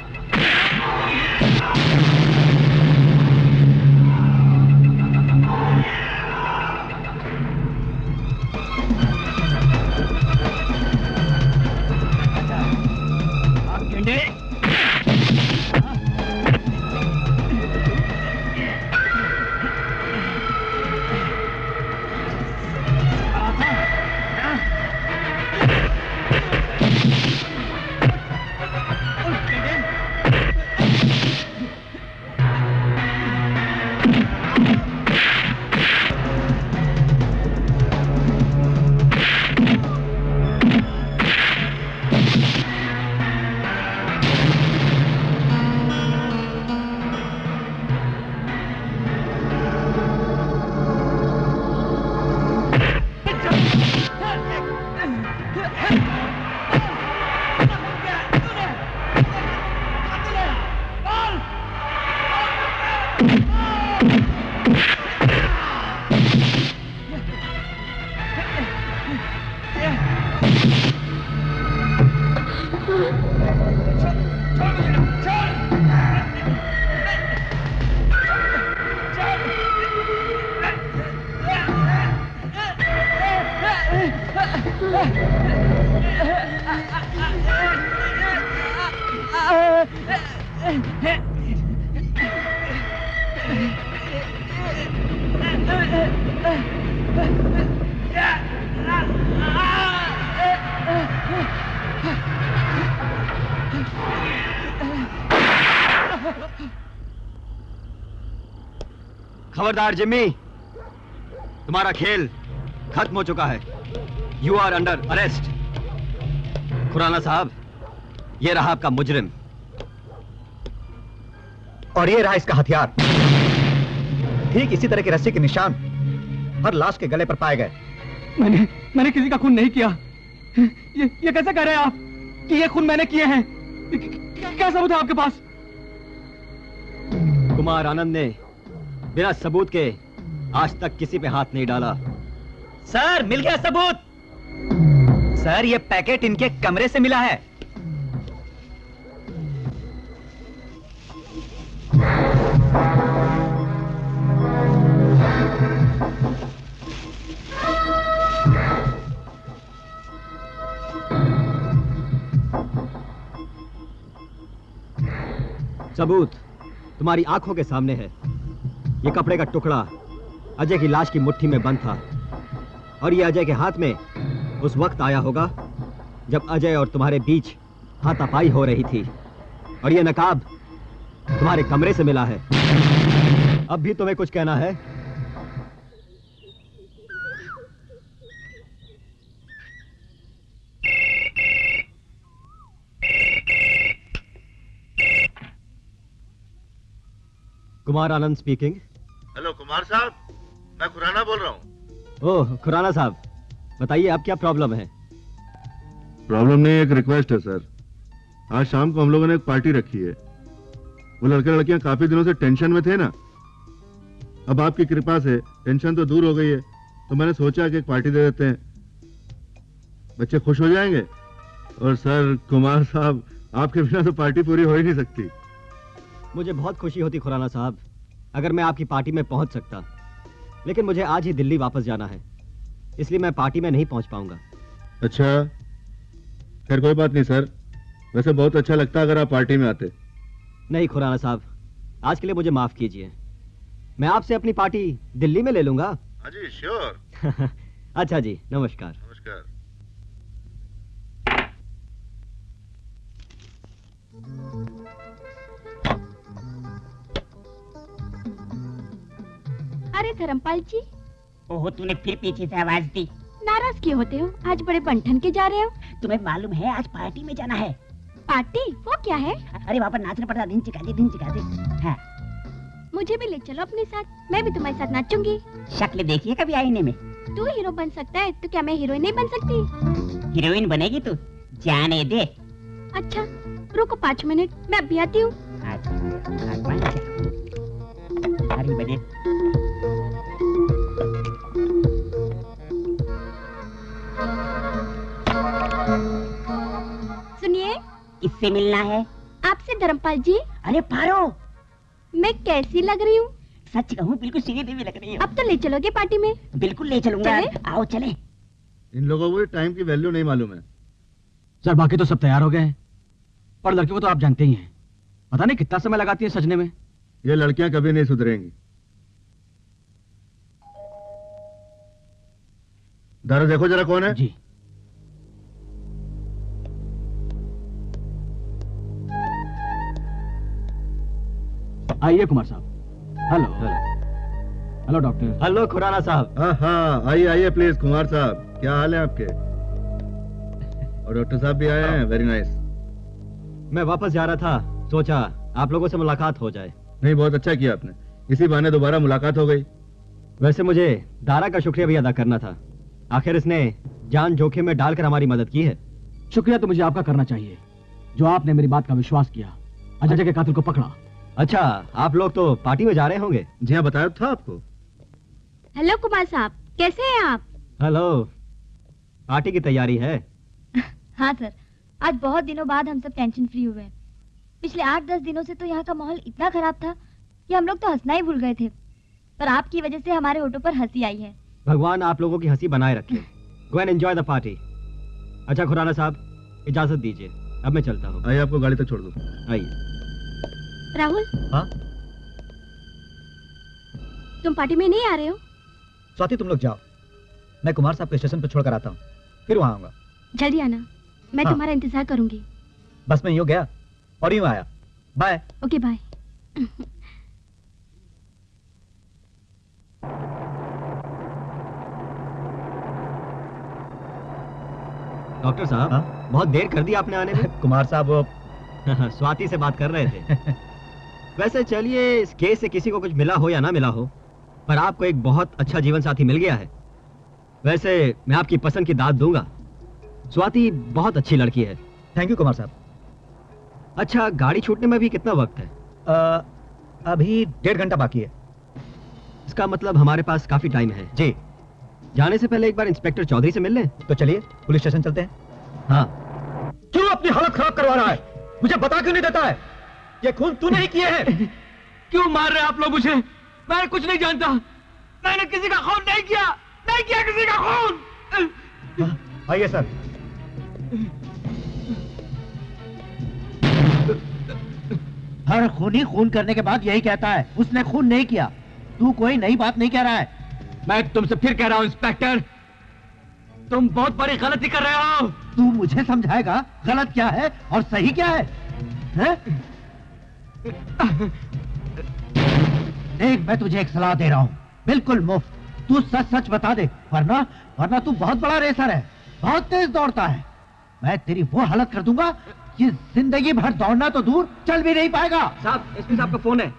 खबरदार जिम्मी, तुम्हारा खेल खत्म हो चुका है। You are under arrest. Khurana साहब, ये रहा आपका मुजरिम और ये रहा इसका हथियार। ठीक इसी तरह की रस्सी के निशान हर लाश के गले पर पाए गए। मैंने किसी का खून नहीं किया। ये कैसे कह रहे हैं आप कि ये खून मैंने किए हैं? क्या सबूत है आपके पास? कुमार आनंद ने बिना सबूत के आज तक किसी पे हाथ नहीं डाला। सर, मिल गया सबूत। सर, ये पैकेट इनके कमरे से मिला है। सबूत तुम्हारी आंखों के सामने है। ये कपड़े का टुकड़ा अजय की लाश की मुट्ठी में बंद था और ये अजय के हाथ में उस वक्त आया होगा जब अजय और तुम्हारे बीच हाथापाई हो रही थी। और ये नकाब तुम्हारे कमरे से मिला है। अब भी तुम्हें कुछ कहना है? कुमार आनंद स्पीकिंग। हेलो कुमार साहब, मैं खुराना बोल रहा हूँ। ओह खुराना साहब, बताइए आप क्या प्रॉब्लम है? प्रॉब्लम नहीं, एक रिक्वेस्ट है सर। आज शाम को हम लोगों ने एक पार्टी रखी है। वो लड़के लड़कियां काफी दिनों से टेंशन में थे ना, अब आपकी कृपा से टेंशन तो दूर हो गई है, तो मैंने सोचा कि एक पार्टी दे देते हैं, बच्चे खुश हो जाएंगे। और सर कुमार साहब, आपके बिना तो पार्टी पूरी हो ही नहीं सकती। मुझे बहुत खुशी होती खुराना साहब अगर मैं आपकी पार्टी में पहुंच सकता, लेकिन मुझे आज ही दिल्ली वापस जाना है, इसलिए मैं पार्टी में नहीं पहुंच पाऊंगा। अच्छा, खैर कोई बात नहीं सर, वैसे बहुत अच्छा लगता अगर आप पार्टी में आते। नहीं खुराना साहब, आज के लिए मुझे माफ कीजिए। मैं आपसे अपनी पार्टी दिल्ली में ले लूंगा। हाँ जी, श्योर। अच्छा जी, नमस्कार। नमस्कार। अरे धर्मपाल जी। ओहो, तूने फिर पीछे से आवाज दी। नाराज क्यों होते हो? आज बड़े बंठन के जा रहे हो। तुम्हें मालूम है आज पार्टी में जाना है। पार्टी? वो क्या है? अरे वहाँ पर नाचना पड़ता, दिन चिका दे, दिन चिका दे। हाँ। मुझे भी ले चलो अपने साथ, मैं भी तुम्हारे साथ नाचूंगी। शक्ल देखिए कभी आईने में। तू हीरो बन सकता है तो क्या मैं हीरोइन नहीं बन सकती? हीरोइन बनेगी तू, जाने दे। अच्छा रुको 5 मिनट, मैं अभी आती हूँ। सारी बजे सुनिए, किससे मिलना है? आपसे धर्मपाल जी। अरे पारो, मैं कैसी लग रही हूँ? सच कहूँ बिल्कुल श्री देवी लग रही हो। अब तो ले चलोगे पार्टी में? बिल्कुल ले चलूंगा। आओ चले। इन लोगों को टाइम की वैल्यू नहीं मालूम है। सर बाकी तो सब तैयार हो गए हैं, पर लड़कियों को तो आप जानते ही हैं, पता नहीं कितना समय लगाती है सजने में। ये लड़कियां कभी नहीं सुधरेंगी। दारू देखो जरा कौन है। जी आइए कुमार साहब। Hello hello doctor. Hello Khurana साहब। हाँ आइए आइए प्लीज। कुमार साहब क्या हाल है आपके? और डॉक्टर साहब भी आए हैं। Very nice. मैं वापस जा रहा था, सोचा आप लोगों से मुलाकात हो जाए। नहीं, बहुत अच्छा किया आपने, इसी बहाने दोबारा मुलाकात हो गई। वैसे मुझे दारा का शुक्रिया भी अदा करना था, आखिर इसने जान जोखिम में डालकर हमारी मदद की है। शुक्रिया तो मुझे आपका करना चाहिए, जो आपने मेरी बात का विश्वास किया, अजय के कातिल को पकड़ा। अच्छा, आप लोग तो पार्टी में जा रहे होंगे? जी हाँ, बताया था आपको। हेलो कुमार साहब, कैसे हैं आप? हेलो, पार्टी की तैयारी है? हाँ सर, आज बहुत दिनों बाद हम सब टेंशन फ्री हुए हैं। पिछले 8-10 दिनों से तो यहाँ का माहौल इतना खराब था कि हम लोग तो हंसना ही भूल गए थे, पर आपकी वजह से हमारे होठों पर हंसी आई है। भगवान आप लोगों की हंसी बनाए रखे। Go and enjoy the party. अच्छा खुराना साहब, इजाजत दीजिए, अब मैं चलता हूँ। आइए, आपको गाड़ी तक छोड़ दूं। आइए। राहुल। हाँ तुम पार्टी में नहीं आ रहे हो? स्वाति तुम लोग जाओ, मैं कुमार साहब को स्टेशन पर छोड़कर आता हूँ, फिर वहां आऊंगा। जल्दी आना, मैं तुम्हारा इंतजार करूंगी। बस मैं यूं गया और यूं आया। बाय। Okay bye. डॉक्टर साहब, बहुत देर कर दी आपने आने में। कुमार साहब वो स्वाति से बात कर रहे थे। वैसे चलिए, इस केस से किसी को कुछ मिला हो या ना मिला हो, पर आपको एक बहुत अच्छा जीवन साथी मिल गया है। वैसे मैं आपकी पसंद की दाद दूंगा, स्वाति बहुत अच्छी लड़की है। थैंक यू कुमार साहब। अच्छा, गाड़ी छूटने में भी कितना वक्त है? अभी 1.5 घंटा बाकी है। इसका मतलब हमारे पास काफी टाइम है। जी। जाने से पहले एक बार इंस्पेक्टर चौधरी से मिल लें। तो चलिए पुलिस स्टेशन चलते हैं। हाँ। क्यों अपनी हालत खराब करवा रहा है? मुझे बता क्यों नहीं देता है? ये खून तूने ही किए हैं। क्यों मार रहे हैं आप लोग मुझे? मैंने कुछ नहीं जानता, मैंने किसी का खून नहीं किया, नहीं किया किसी का खून। आइए सर। हर खूनी खून करने के बाद यही कहता है उसने खून नहीं किया। तू कोई नई बात नहीं कह रहा है। मैं तुमसे फिर कह रहा हूं इंस्पेक्टर, तुम बहुत बड़ी गलती कर रहे हो। तू मुझे समझाएगा गलत क्या है और सही क्या है? देख, मैं तुझे एक सलाह दे रहा हूँ, बिल्कुल मुफ्त। तू सच सच बता दे, वरना तू बहुत बड़ा रेसर है, बहुत तेज दौड़ता है। मैं तेरी वो हालत कर दूंगा कि जिंदगी भर दौड़ना तो दूर, चल भी नहीं पाएगा। साहब, एसपी साहब का फोन है।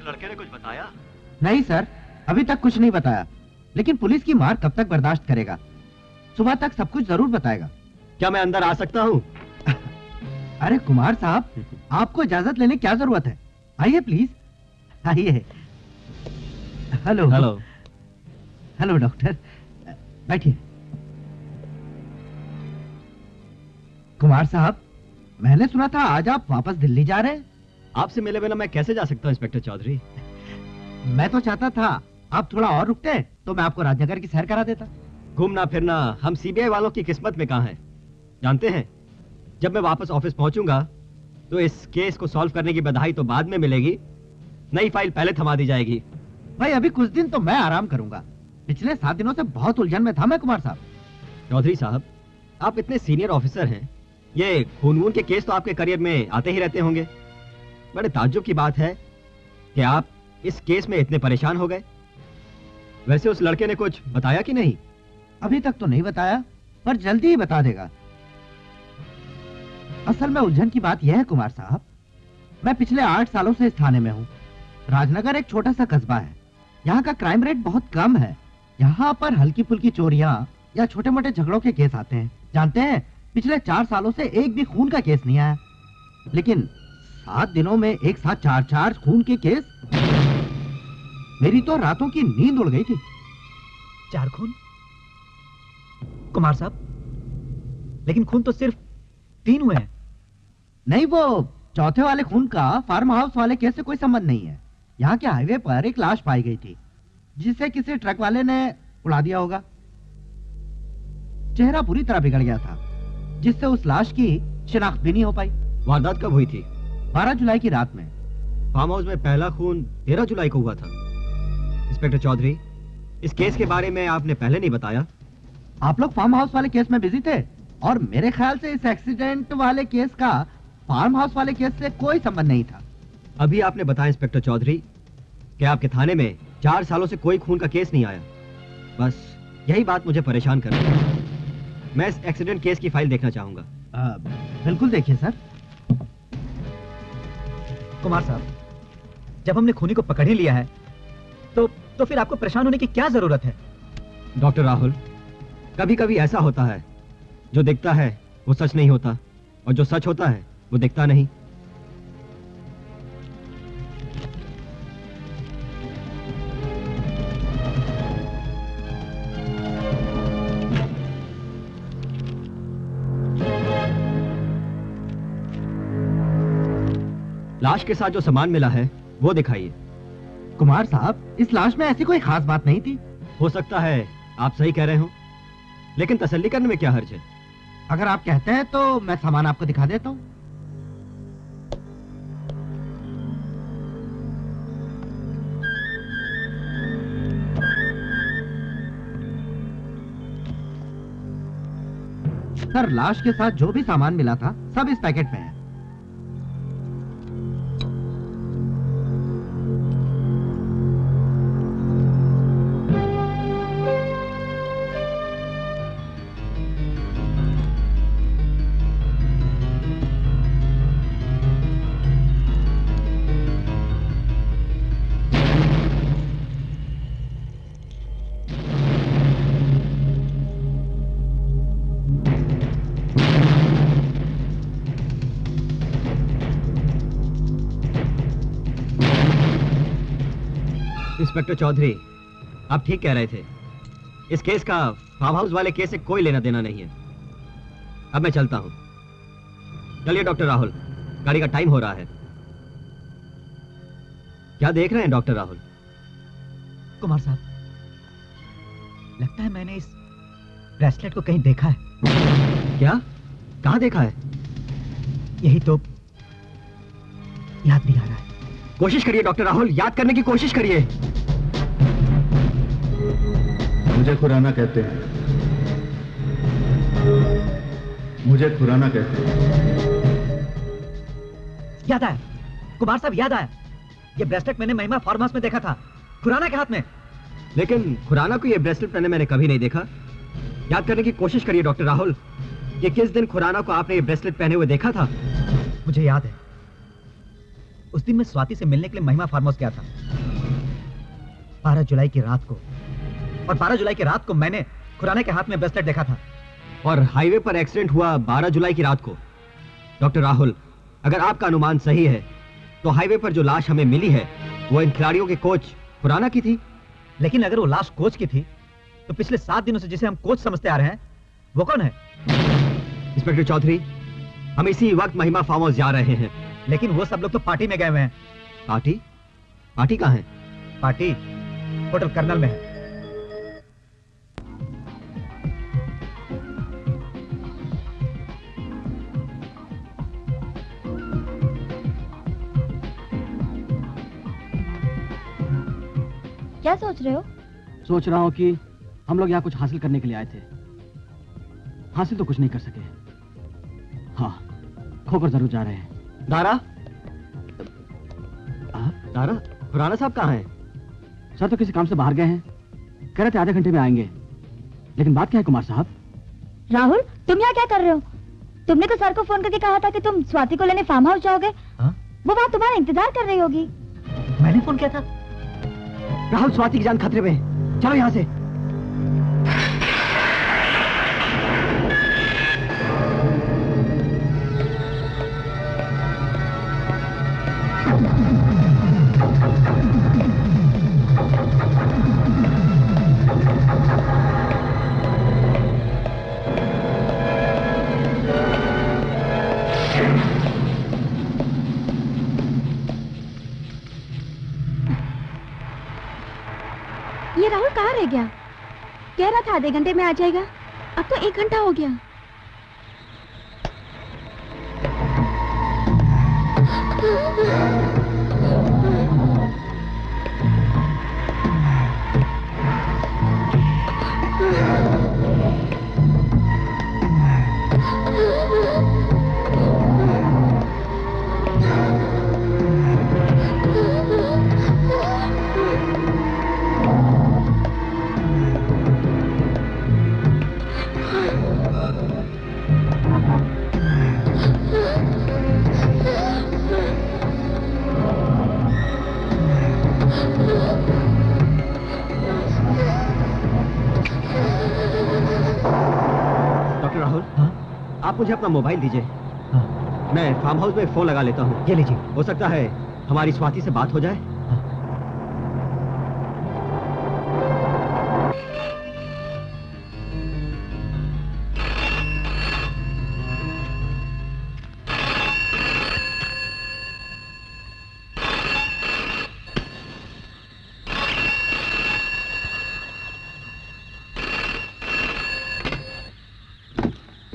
लड़के ने कुछ बताया? नहीं सर, अभी तक कुछ नहीं बताया, लेकिन पुलिस की मार कब तक बर्दाश्त करेगा? सुबह तक सब कुछ जरूर बताएगा। क्या मैं अंदर आ सकता हूँ? अरे कुमार साहब, आपको इजाजत लेने क्या जरूरत है? आइए प्लीज, आइए। Hello hello. हेलो डॉक्टर, बैठिए। कुमार साहब, मैंने सुना था आज आप वापस दिल्ली जा रहे हैं। आपसे मिले बिना मैं कैसे जा सकता हूँ इंस्पेक्टर चौधरी? मैं तो चाहता था आप थोड़ा और रुकते तो मैं आपको राजनगर की सैर करा देता। घूमना फिरना हम सीबीआई वालों की किस्मत में कहाँ है? जानते हैं, जब मैं वापस ऑफिस पहुंचूंगा तो इस केस को सॉल्व करने की बधाई तो बाद में मिलेगी, नई फाइल पहले थमा दी जाएगी। भाई अभी कुछ दिन तो मैं आराम करूंगा, पिछले 7 दिनों से बहुत उलझन में था मैं कुमार साहब। चौधरी साहब, आप इतने सीनियर ऑफिसर हैं, ये खून वून के केस तो आपके करियर में आते ही रहते होंगे। बड़े ताज्जुब की बात है कि आप इस केस में इतने परेशान हो गए। वैसे उस लड़के ने कुछ बताया कि नहीं? अभी तक तो नहीं बताया, पर जल्दी ही बता देगा। असल में उलझन की बात यह है कुमार साहब, मैं पिछले 8 सालों से इस थाने में हूँ। राजनगर एक छोटा सा कस्बा है, यहाँ का क्राइम रेट बहुत कम है। यहाँ पर हल्की फुल्की चोरियां या छोटे मोटे झगड़ों के केस आते हैं। जानते हैं, पिछले 4 सालों से एक भी खून का केस नहीं आया, लेकिन 7 दिनों में एक साथ 4 खून के केस। मेरी तो रातों की नींद उड़ गई थी। 4 खून? कुमार साहब, लेकिन खून तो सिर्फ 3 हुए हैं। नहीं, वो चौथे वाले खून का फार्म हाउस वाले केस से कोई संबंध नहीं है। यहाँ के हाईवे पर एक लाश पाई गई थी, जिसे किसी ट्रक वाले ने उड़ा दिया होगा। चेहरा पूरी तरह बिगड़ गया था, जिससे उस लाश की शिनाख्त भी नहीं हो पाई। वारदात कब हुई थी? 12 जुलाई की रात में। फार्म हाउस में पहला खून 13 जुलाई को हुआ था। इंस्पेक्टर चौधरी, इस केस के बारे में आपने पहले नहीं बताया। आप लोग फार्म हाउस वाले केस में बिजी थे, और मेरे ख्याल से इस एक्सीडेंट वाले केस का फार्म हाउस वाले केस से कोई संबंध नहीं था। अभी आपने बताया इंस्पेक्टर चौधरी कि आपके थाने में 4 सालों से कोई खून का केस नहीं आया। बस यही बात मुझे परेशान कर रही है। मैं इस एक्सीडेंट केस की फाइल देखना चाहूंगा। बिल्कुल देखिए सर। कुमार साहब, जब हमने खूनी को पकड़ ही लिया है तो फिर आपको परेशान होने की क्या जरूरत है? डॉक्टर राहुल, कभी कभी ऐसा होता है, जो दिखता है वो सच नहीं होता, और जो सच होता है वो दिखता नहीं। लाश के साथ जो सामान मिला है वो दिखाइए। कुमार साहब, इस लाश में ऐसी कोई खास बात नहीं थी। हो सकता है आप सही कह रहे हो, लेकिन तसल्ली करने में क्या हर्ज है? अगर आप कहते हैं तो मैं सामान आपको दिखा देता हूँ। सर, लाश के साथ जो भी सामान मिला था सब इस पैकेट में है। इंस्पेक्टर चौधरी, आप ठीक कह रहे थे। इस केस का फार्म हाउस वाले केस से कोई लेना देना नहीं है। अब मैं चलता हूं। चलिए डॉक्टर राहुल, गाड़ी का टाइम हो रहा है। क्या देख रहे हैं डॉक्टर राहुल? कुमार साहब, लगता है मैंने इस ब्रेसलेट को कहीं देखा है। क्या? कहां देखा है? यही तो याद नहीं आ रहा है। कोशिश करिए डॉक्टर राहुल, याद करने की कोशिश करिए। मुझे खुराना कहते हैं। मुझे खुराना कहते हैं। याद आया कुमार साहब, याद आया। ये ब्रेसलेट मैंने महिमा फार्म हाउस में देखा था, खुराना के हाथ में। लेकिन खुराना को ये ब्रेसलेट पहने मैंने कभी नहीं देखा। याद करने की कोशिश करिए डॉक्टर राहुल, कि किस दिन खुराना को आपने ये ब्रेसलेट पहने हुए देखा था। मुझे याद है, उस दिन मैं स्वाति से मिलने के लिए महिमा फार्म हाउस गया था 12 जुलाई की रात को, और 12 जुलाई की रात को मैंने खुराने के हाथ में ब्रेसलेट देखा था। और हाईवे पर एक्सीडेंट हुआ 12 जुलाई की रात को। डॉक्टर राहुल, अगर आपका अनुमान सही है तो हाईवे पर जो लाश हमें मिली है वो इन खिलाड़ियों के कोच खुराना की थी। लेकिन अगर वो लाश कोच की थी तो पिछले 7 दिनों से जिसे हम कोच समझते आ रहे हैं वो कौन है? इंस्पेक्टर चौधरी, हम इसी वक्त महिमा फार्म हाउस जा रहे हैं। लेकिन वो सब लोग तो पार्टी में गए हुए हैं। पार्टी? पार्टी कहाँ है? पार्टी होटल कर्नल में है। क्या सोच रहे हो? सोच रहा हूँ कि हम लोग यहाँ कुछ हासिल करने के लिए आए थे। हासिल तो कुछ नहीं कर सके। हाँ, खोकर जरूर जा रहे हैं। दारा, तारा, खुराना साहब कहाँ हैं? सर तो किसी काम से बाहर गए हैं, कह रहे थे आधे घंटे में आएंगे। लेकिन बात क्या है कुमार साहब? राहुल, तुम यहाँ क्या कर रहे हो? तुमने तो सर को फोन करके कहा था कि तुम स्वाति को लेने फार्म हाउस जाओगे। वो वहाँ तुम्हारा इंतजार कर रही होगी। मैंने फोन किया था। राहुल, स्वाति की जान खतरे में है, चलो यहाँ से। ये राहुल कहाँ रह गया? कह रहा था आधे घंटे में आ जाएगा, अब तो 1 घंटा हो गया। आप मुझे अपना मोबाइल दीजिए। मैं फार्म हाउस में फोन लगा लेता हूँ। ये लीजिए। हो सकता है हमारी स्वाति से बात हो जाए।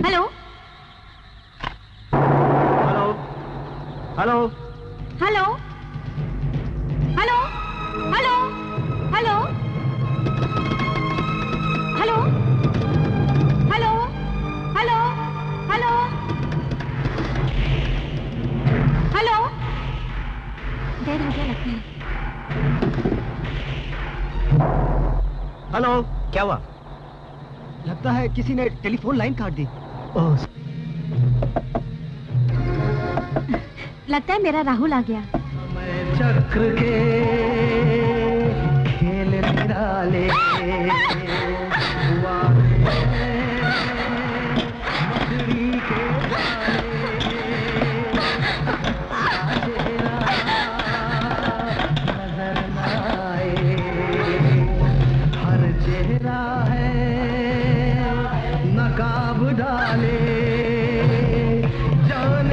Hello hello hello hello hello hello hello hello hello hello hello देर हो गया लगता है। हेलो, क्या हुआ? लगता है किसी ने टेलीफोन लाइन काट दी। लगता है मेरा राहुल आ गया। चक्र के खेल निराले हुआ मकड़ी के नजर न आए, हर चेहरा है नकाब डाले, जान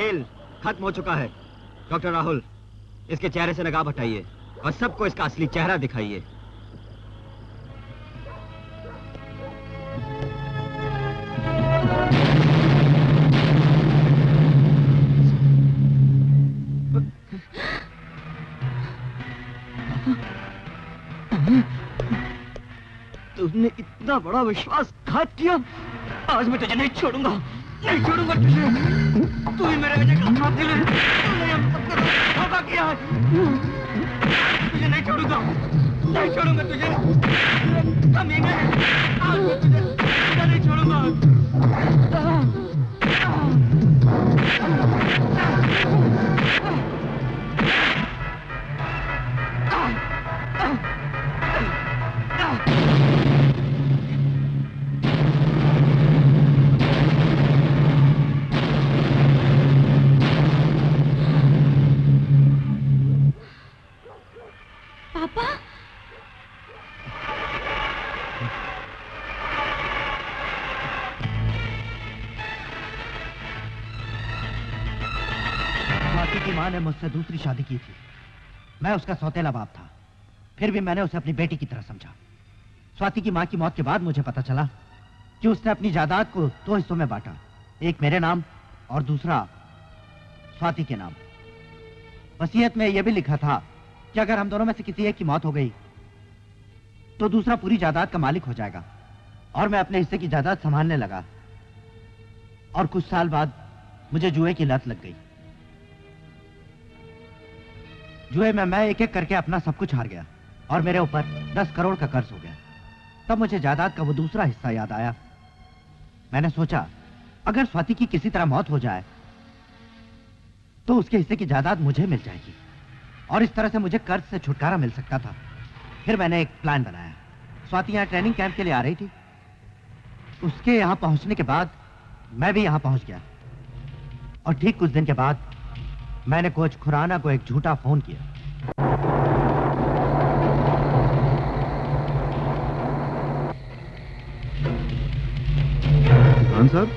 खेल खत्म हो चुका है। डॉक्टर राहुल, इसके चेहरे से नकाब हटाइए और सबको इसका असली चेहरा दिखाइए। तुमने इतना बड़ा विश्वासघात किया, आज मैं तुझे नहीं छोड़ूंगा, नहीं छोड़ूंगा तुझे। तू ही मेरे अजय का कातिल है, तूने हम सबको धोखा किया है। तुझे नहीं छोड़ूंगा, नहीं छोड़ूंगा तुझे। कमीने, आज मैं तुझे नहीं छोड़ूंगा। पापा, स्वाति की मां ने मुझसे दूसरी शादी की थी। मैं उसका सौतेला बाप था, फिर भी मैंने उसे अपनी बेटी की तरह समझा। स्वाति की मां की मौत के बाद मुझे पता चला कि उसने अपनी जायदाद को 2 हिस्सों में बांटा, एक मेरे नाम और दूसरा स्वाति के नाम। वसीयत में यह भी लिखा था कि अगर हम दोनों में से किसी एक की मौत हो गई तो दूसरा पूरी जायदाद का मालिक हो जाएगा। और मैं अपने हिस्से की जायदाद संभालने लगा और कुछ साल बाद मुझे जुए की लत लग गई। जुए में मैं एक एक करके अपना सब कुछ हार गया और मेरे ऊपर 10 करोड़ का कर्ज हो गया। तब मुझे जायदाद का वो दूसरा हिस्सा याद आया। मैंने सोचा अगर स्वाति की किसी तरह मौत हो जाए तो उसके हिस्से की जायदाद मुझे मिल जाएगी और इस तरह से मुझे कर्ज से छुटकारा मिल सकता था। फिर मैंने एक प्लान बनाया। स्वाति यहाँ ट्रेनिंग कैंप के लिए आ रही थी। उसके यहाँ पहुंचने के बाद मैं भी यहाँ पहुंच गया और ठीक कुछ दिन के बाद मैंने कोच खुराना को एक झूठा फोन किया। दीवान साहब,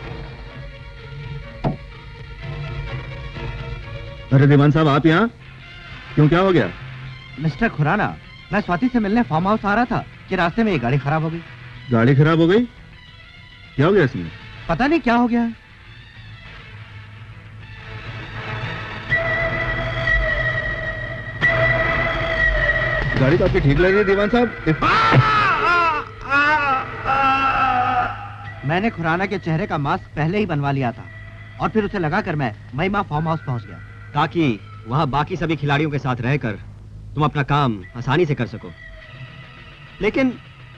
अरे दीवान साहब आप यहाँ क्यों, क्या हो गया? मिस्टर खुराना, मैं स्वाति से मिलने फार्म हाउस आ रहा था कि रास्ते में एक गाड़ी खराब हो गई। गाड़ी खराब हो गई? क्या हो गया इसमें? पता नहीं क्या हो गया। गाड़ी तो आपकी ठीक लग रही है दीवान साहब। मैंने खुराना के चेहरे का मास्क पहले ही बनवा लिया था और फिर उसे लगाकर मैं महिमा फार्म हाउस पहुंच गया ताकि वहां बाकी सभी खिलाड़ियों के साथ रहकर तुम अपना काम आसानी से कर सको। लेकिन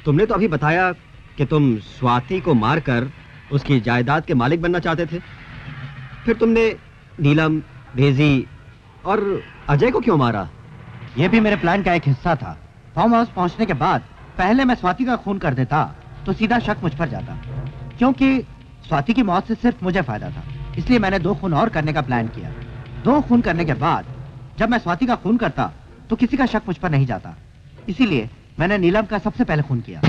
तुमने तो अभी बताया कि तुम स्वाति को मारकर उसकी जायदाद के मालिक बनना चाहते थे। फिर तुमने नीलम, डेजी और अजय को क्यों मारा? यह भी मेरे प्लान का एक हिस्सा था। फार्म हाउस पहुंचने के बाद पहले मैं स्वाति का खून कर देता तो सीधा शक मुझ पर जाता, क्योंकि स्वाति की मौत से सिर्फ मुझे फायदा था। इसलिए मैंने 2 खून और करने का प्लान किया। 2 खून करने के बाद जब मैं स्वाति का खून करता तो किसी का शक मुझ पर नहीं जाता। इसीलिए मैंने नीलम का सबसे पहले खून किया।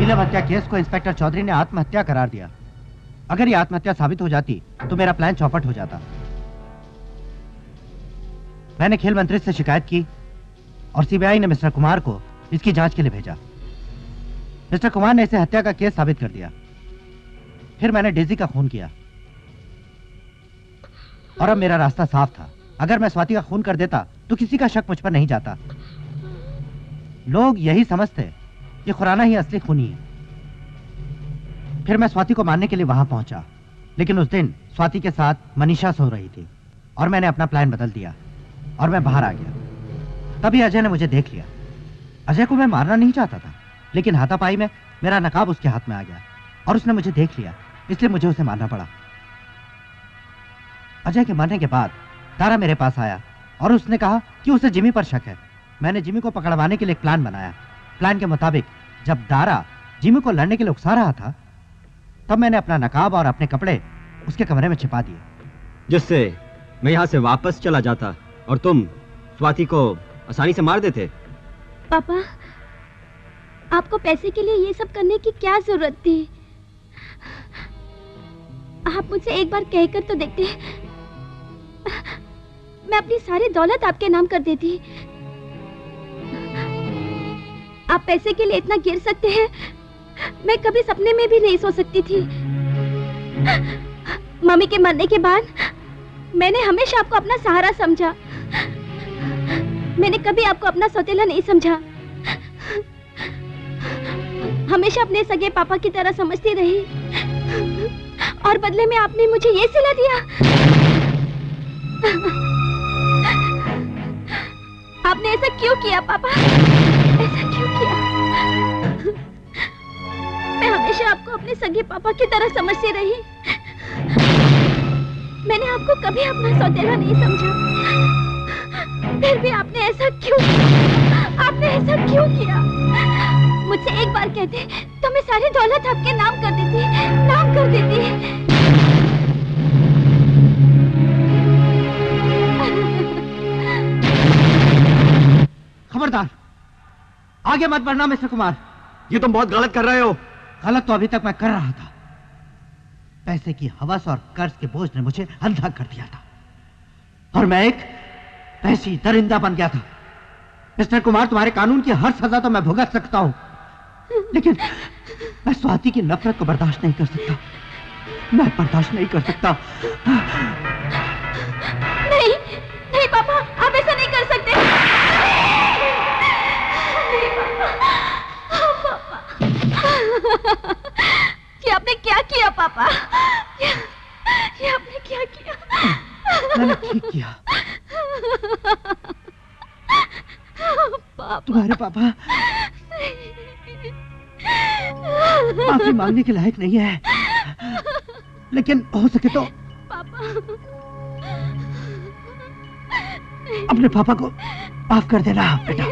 नीलम हत्या केस को इंस्पेक्टर चौधरी ने आत्महत्या करार दिया। अगर ये आत्महत्या साबित हो जाती तो मेरा प्लान चौपट हो जाता। मैंने खेल मंत्री से शिकायत की और सीबीआई ने मिस्टर कुमार को इसकी जांच के लिए भेजा। मिस्टर कुमार ने इसे हत्या का केस साबित कर दिया। फिर मैंने डेजी का खून किया और अब मेरा रास्ता साफ था। अगर मैं स्वाति का खून कर देता तो किसी का शक मुझ पर नहीं जाता। लोग यही समझते कि खुराना ही असली खूनी है। फिर मैं स्वाति को मारने के लिए वहां पहुंचा, लेकिन उस दिन स्वाति के साथ मनीषा सो रही थी और मैंने अपना प्लान बदल दिया और मैं बाहर आ गया। तभी अजय ने मुझे देख लिया। अजय को मैं मारना नहीं चाहता था, लेकिन हाथापाई में मेरा नकाब उसके हाथ में आ गया और उसने मुझे देख लिया, इसलिए मुझे उसे मारना पड़ा। अजय के मरने के बाद दारा मेरे पास आया और उसने कहा कि उसे जिमी पर शक है। मैंने जिमी को पकड़वाने के लिए एक प्लान बनाया। प्लान के मुताबिक जब दारा जिमी को लड़ने के लिए उकसा रहा था, तब मैंने अपना नकाब और अपने कपड़े उसके कमरे में छिपा दिए, जिससे मैं यहाँ से वापस चला जाता और तुम स्वाति को आसानी से मार देते। पापा, आपको पैसे के लिए ये सब करने की क्या जरूरत थी? आप मुझसे एक बार कहकर तो देखते, मैं अपनी सारी दौलत आपके नाम कर देती। आप पैसे के लिए इतना गिर सकते हैं, मैं कभी सपने में भी नहीं सोच सकती थी। मम्मी के मरने के बाद मैंने हमेशा आपको अपना सहारा समझा। मैंने कभी आपको अपना सौतेला नहीं समझा। हमेशा अपने सगे पापा की तरह समझती रही और बदले में आपने मुझे ये सिला दिया। आपने ऐसा क्यों किया पापा? ऐसा क्यों किया? मैं हमेशा आपको अपने सगे पापा की तरह समझती रही। मैंने आपको कभी अपना सौतेला नहीं समझा। फिर भी आपने ऐसा क्यों किया? आपने ऐसा क्यों किया? मुझसे एक बार कहते तो मैं सारी दौलत आपके नाम कर देती, नाम कर देती। खबरदार, आगे मत बढ़ना मिस्टर कुमार। ये तुम बहुत गलत कर रहे हो। गलत तो अभी तक मैं कर रहा था। पैसे की हवस और कर्ज के बोझ ने मुझे अंधा कर दिया था और मैं एक पैसी दरिंदा बन गया था। मिस्टर कुमार, तुम्हारे कानून की हर सजा तो मैं भुगत सकता हूं, लेकिन मैं स्वाति की नफरत को बर्दाश्त नहीं कर सकता। मैं बर्दाश्त नहीं कर सकता। नहीं, नहीं पापा, आप ऐसा नहीं कर सकते। नहीं पापा, पापा। ये आपने क्या किया पापा? ये आपने क्या किया? मैंने ठीक किया। पापा। तुम्हारे पापा माफी मांगने के लायक नहीं है, लेकिन हो सके तो पापा अपने पापा को माफ कर देना बेटा।